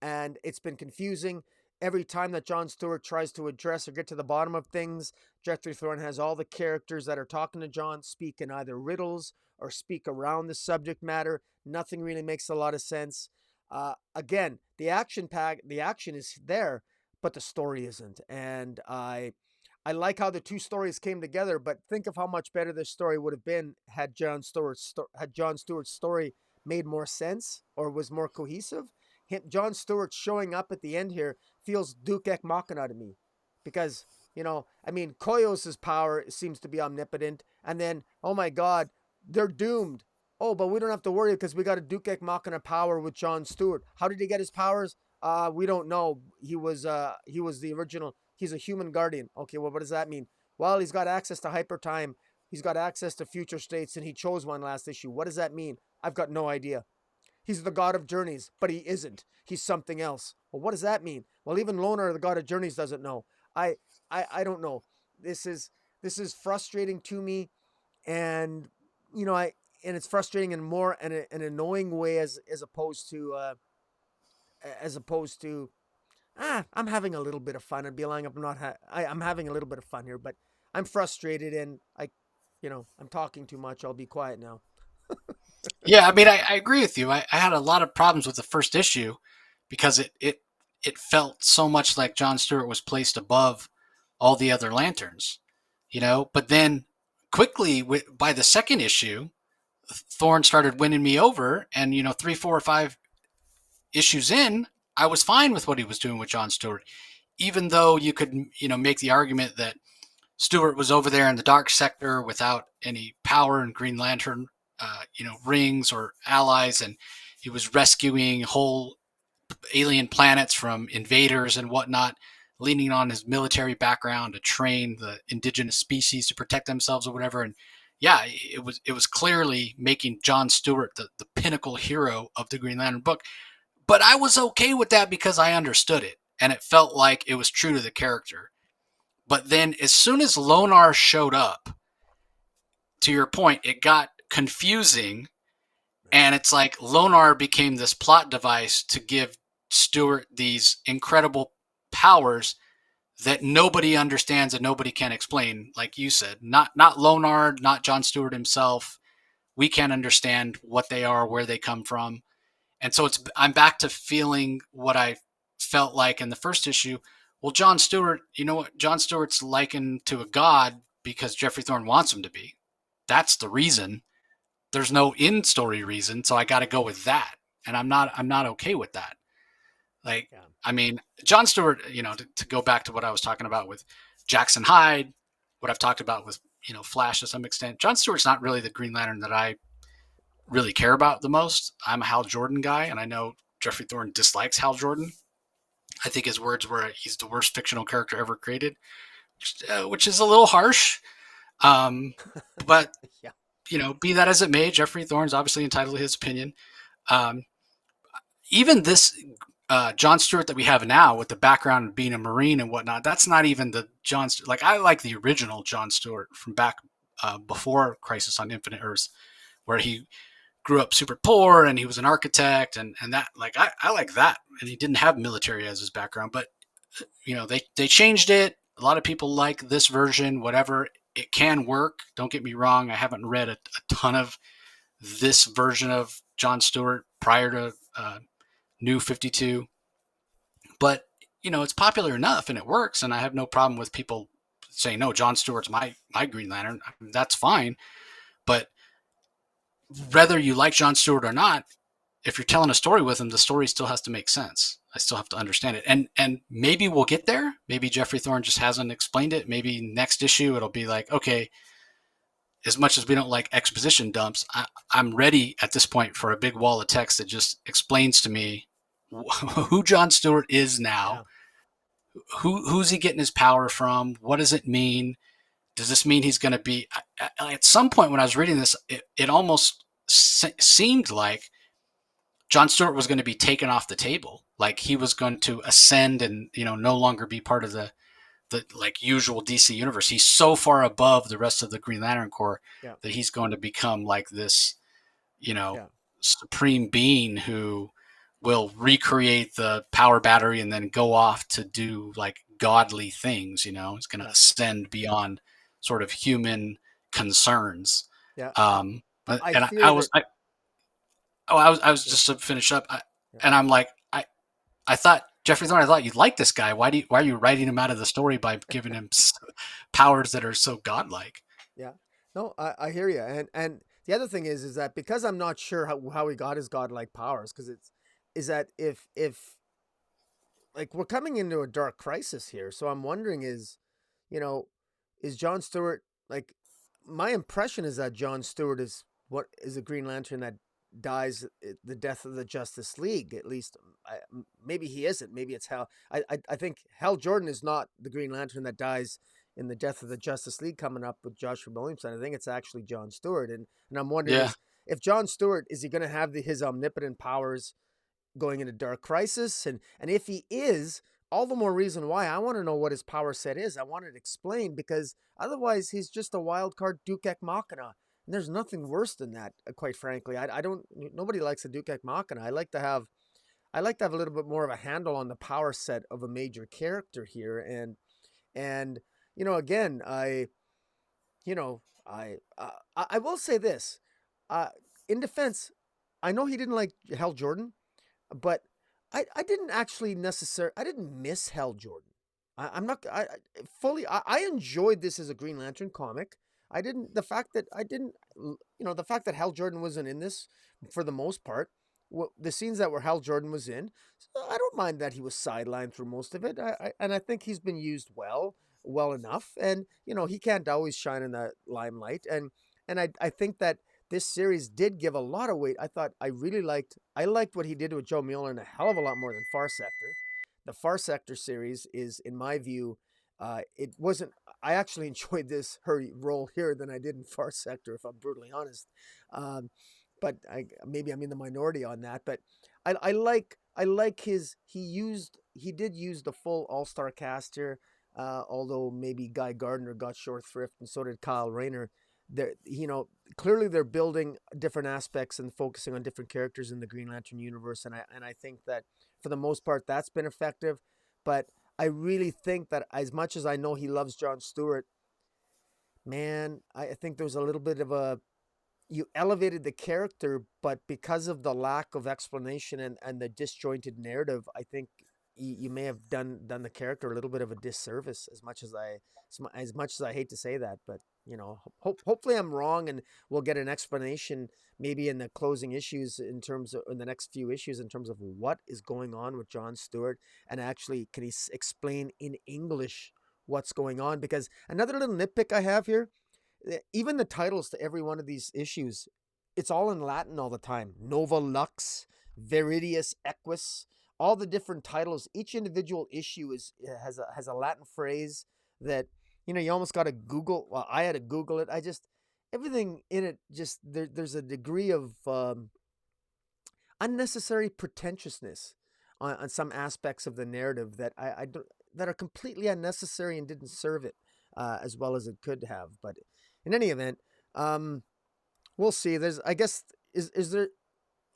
and it's been confusing. Every time that John Stewart tries to address or get to the bottom of things, Jeffrey Thorne has all the characters that are talking to John speak in either riddles or speak around the subject matter. Nothing really makes a lot of sense. Again, the action is there, but the story isn't. And I like how the two stories came together, but think of how much better this story would have been had John Stewart's story made more sense or was more cohesive. John Stewart showing up at the end here feels Duke Ek Machina to me, because I mean, Koyos's power seems to be omnipotent, and then oh my God, they're doomed. Oh, but we don't have to worry because we got a Duke Ek Machina power with John Stewart. How did he get his powers? We don't know. He was the original. He's a human guardian. Okay, well, what does that mean? Well, he's got access to hyper time. He's got access to future states, and he chose one last issue. What does that mean? I've got no idea. He's the god of journeys, but he isn't. He's something else. Well, what does that mean? Well, even Loner, the god of journeys, doesn't know. I I don't know. This is frustrating to me, and I and it's frustrating in more an annoying way as opposed to I'm having a little bit of fun. I'd be lying. I'm having a little bit of fun here, but I'm frustrated and I'm talking too much. I'll be quiet now. Yeah, I mean, I agree with you. I had a lot of problems with the first issue because it felt so much like John Stewart was placed above all the other lanterns, But then quickly, by the second issue, Thorne started winning me over, and 3, 4, or 5 issues in, I was fine with what he was doing with John Stewart, even though you could make the argument that Stewart was over there in the dark sector without any power and Green Lantern, rings or allies, and he was rescuing whole alien planets from invaders and whatnot, leaning on his military background to train the indigenous species to protect themselves or whatever. And yeah, it was clearly making John Stewart the pinnacle hero of the Green Lantern book. But I was okay with that because I understood it and it felt like it was true to the character. But then as soon as Lonar showed up, to your point, it got confusing, and it's like Lonar became this plot device to give Stewart these incredible powers that nobody understands and nobody can explain. Like you said, not Lonar, not John Stewart himself. We can't understand what they are, where they come from, and so I'm back to feeling what I felt like in the first issue. Well, John Stewart, you know what? John Stewart's likened to a god because Jeffrey Thorne wants him to be. That's the reason. There's no in story reason, so I got to go with that, and I'm not okay with that. Like, Yeah. I mean, John Stewart, to go back to what I was talking about with Jackson Hyde, what I've talked about with Flash to some extent. John Stewart's not really the Green Lantern that I really care about the most. I'm a Hal Jordan guy, and I know Jeffrey Thorne dislikes Hal Jordan. I think his words were he's the worst fictional character ever created, which is a little harsh. Um, but Yeah. be that as it may, Jeffrey Thorne's obviously entitled to his opinion. Um, Even this John Stewart that we have now, with the background of being a Marine and whatnot, that's not even the John. Like, I like the original John Stewart from back before Crisis on Infinite Earths, where he grew up super poor and he was an architect, and that, like, I like that, and he didn't have military as his background, but they changed it. A lot of people like this version. Whatever, it can work. Don't get me wrong. I haven't read a ton of this version of John Stewart prior to New 52, but it's popular enough and it works, and I have no problem with people saying no. John Stewart's my Green Lantern. I mean, that's fine, but whether you like John Stewart or not, if you're telling a story with him, the story still has to make sense. I still have to understand it, and maybe we'll get there. Maybe Jeffrey Thorne just hasn't explained it. Maybe next issue it'll be like, okay, as much as we don't like exposition dumps, I'm ready at this point for a big wall of text that just explains to me who John Stewart is now. Yeah. Who's he getting his power from? What does it mean? Does this mean he's going to be? At some point when I was reading this, it almost seemed like John Stewart was going to be taken off the table. Like he was going to ascend and no longer be part of the like usual DC universe. He's so far above the rest of the Green Lantern Corps Yeah. that he's going to become like this, you know, Yeah. supreme being who will recreate the power battery and then go off to do like godly things. He's going to Yeah. ascend beyond sort of human concerns. Yeah. I And fear that. I was Yeah. just to finish up, Yeah. and I'm like, I thought Jeffrey Thorne. I thought you'd like this guy. Why are you writing him out of the story by giving him powers that are so godlike? Yeah. No, I hear you. And the other thing is that because I'm not sure how he got his godlike powers, because it's is that if like we're coming into a dark crisis here, so I'm wondering you know, is John Stewart like my impression is that John Stewart is what is a Green Lantern that dies at the death of the Justice League. At least, maybe he isn't. Maybe it's Hal. I think Hal Jordan is not the Green Lantern that dies in the death of the Justice League coming up with Joshua Williamson. I think it's actually John Stewart, and I'm wondering Yeah, is if John Stewart is he going to have his omnipotent powers going into Dark Crisis, and if he is, all the more reason why I want to know what his power set is. I want it explained because otherwise he's just a wild card Duke Ek Machina. And there's nothing worse than that, quite frankly. I don't. Nobody likes a Duke Ek Machina. I like to have a little bit more of a handle on the power set of a major character here. And again, you know, I will say this. Uh, in defense, I know he didn't like Hal Jordan, but I didn't actually necessarily I didn't miss Hal Jordan. I'm not fully I enjoyed this as a Green Lantern comic. I didn't the fact that Hal Jordan wasn't in this for the most part. The scenes that were Hal Jordan was in, so I don't mind that he was sidelined through most of it. And I think he's been used well enough. And he can't always shine in the limelight. And I think that this series did give a lot of weight. I liked what he did with Joe Mueller a hell of a lot more than Far Sector. The Far Sector series is, in my view, it wasn't. I actually enjoyed this her role here than I did in Far Sector, if I'm brutally honest. Um, but maybe I'm in the minority on that. But I like he did use the full All Star cast here. Although maybe Guy Gardner got short thrift, and so did Kyle Rayner. They're clearly they're building different aspects and focusing on different characters in the Green Lantern universe, and I think that for the most part that's been effective. But I really think that as much as I know he loves John Stewart, man, I think there's a little bit of a you elevated the character, but because of the lack of explanation and the disjointed narrative, I think you may have done the character a little bit of a disservice. As much as I hate to say that, but hopefully I'm wrong, and we'll get an explanation maybe in the closing issues in the next few issues in terms of what is going on with John Stewart, and actually can he explain in English what's going on? Because another little nitpick I have here, even the titles to every one of these issues, it's all in Latin all the time. Nova Lux, Viridius Equus, all the different titles. Each individual issue has a Latin phrase that you almost got to Google. Well, I had to Google it. I just everything in it just there's a degree of unnecessary pretentiousness on some aspects of the narrative that I don't that are completely unnecessary and didn't serve it as well as it could have. But in any event, um, we'll see. There's, I guess, is there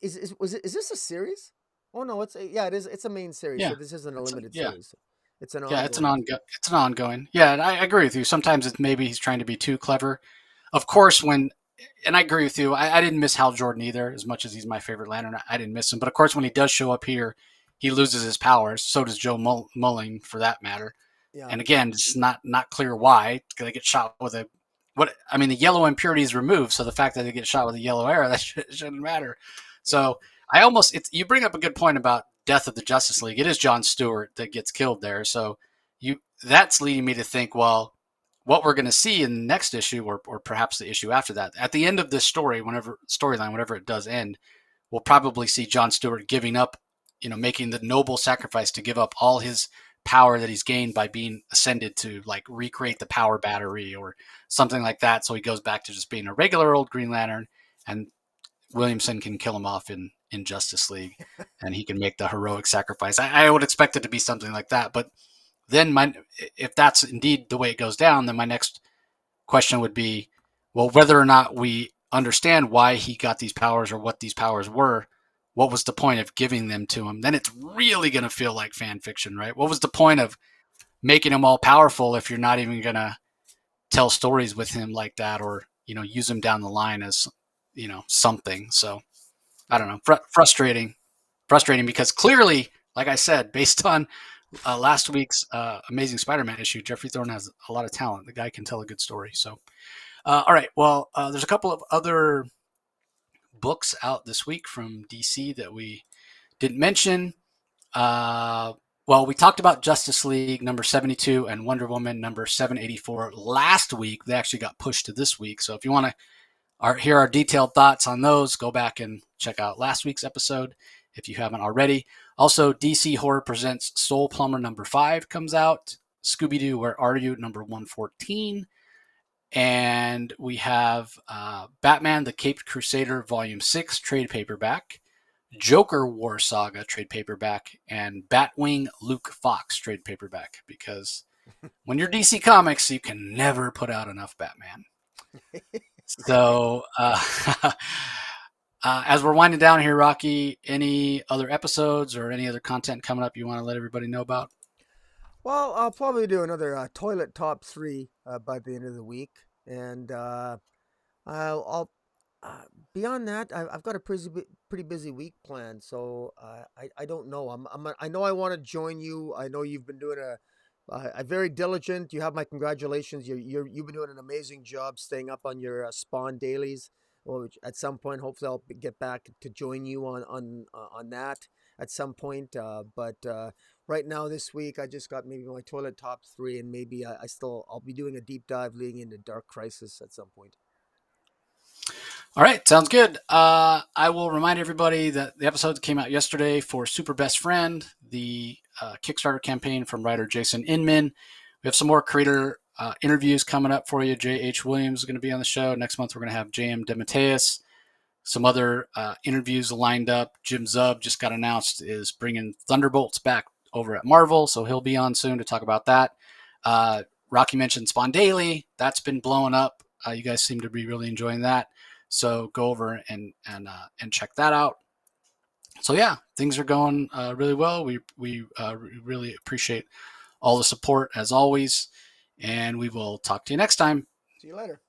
is this a series? Oh no, it is. It's a main series, so yeah, this isn't a limited yeah, series. It's an yeah. ongoing. It's an ongoing. Yeah, and I agree with you. Sometimes it's maybe he's trying to be too clever. Of course, and I agree with you. I didn't miss Hal Jordan either, as much as he's my favorite Lantern. I didn't miss him. But of course, when he does show up here, he loses his powers. So does Joe Mulling, for that matter. Yeah, And again, it's not clear why they get shot with a what. I mean, the yellow impurity is removed, so the fact that they get shot with a yellow arrow shouldn't matter. yeah, So I almost you bring up a good point about Death of the Justice League. It is John Stewart that gets killed there, so that's leading me to think, well, what we're going to see in the next issue, or perhaps the issue after that, at the end of this whenever it does end, we'll probably see John Stewart giving up, making the noble sacrifice to give up all his power that he's gained by being ascended to like yeah, recreate the power battery or something like that. So he goes back to just being a regular old Green Lantern, and Williamson can kill him off in Justice League, and he can make the heroic sacrifice. I would expect it to be something like that. But then if that's indeed the way it goes down, then my next question would be, well, whether or not we understand why he got these powers or what these powers were, what was the point of giving them to him? Then it's really going to feel like fan fiction, right? What was the point of making him all powerful if you're not even going to tell stories with him like that, or use him down the line as something? So I don't know, frustrating because clearly, like I said, based on last week's Amazing Spider-Man issue, Jeffrey Thorne has a lot of talent. The guy can tell a good story. So all right, well, there's a couple of other books out this week from DC that we didn't mention. Well, we talked about Justice League number 72 and Wonder Woman number 784 last week. They actually got pushed to this week. So if you want to hear our detailed thoughts on those, go back and check out last week's episode if you haven't already. Also, DC Horror Presents Soul Plumber number 5 comes out. Scooby-Doo, Where Are You number 114. And we have Batman, the Caped Crusader, Volume 6, trade paperback. Joker War Saga, trade paperback. And Batwing, Luke Fox, trade paperback. Because when you're DC Comics, you can never put out enough Batman. So, as we're winding down here, Rocky, any other episodes or any other content coming up you want to let everybody know about? Well, I'll probably do another toilet top three by the end of the week, and I'll beyond that, I've got a pretty busy week planned, so I don't know. I know I want to join you. I know you've been doing a very diligent. You have my congratulations. You've been doing an amazing job staying up on your Spawn dailies. Well, which at some point, hopefully, I'll get back to join you on that at some point. But right now, this week, I just got maybe my toilet top three, and maybe I'll be doing a deep dive leading into Dark Crisis at some point. All right, sounds good. I will remind everybody that the episode came out yesterday for Super Best Friend, the Kickstarter campaign from writer Jason Inman. We have some more creator interviews coming up for you. J.H. Williams is going to be on the show. Next month, we're going to have J.M. DeMatteis. Some other interviews lined up. Jim Zub just got announced is bringing Thunderbolts back over at Marvel, so he'll be on soon to talk about that. Rocky mentioned Spawn Daily. That's been blowing up. You guys seem to be really enjoying that. So go over and check that out. So yeah, things are going really well. We really appreciate all the support as always, and we will talk to you next time. See you later.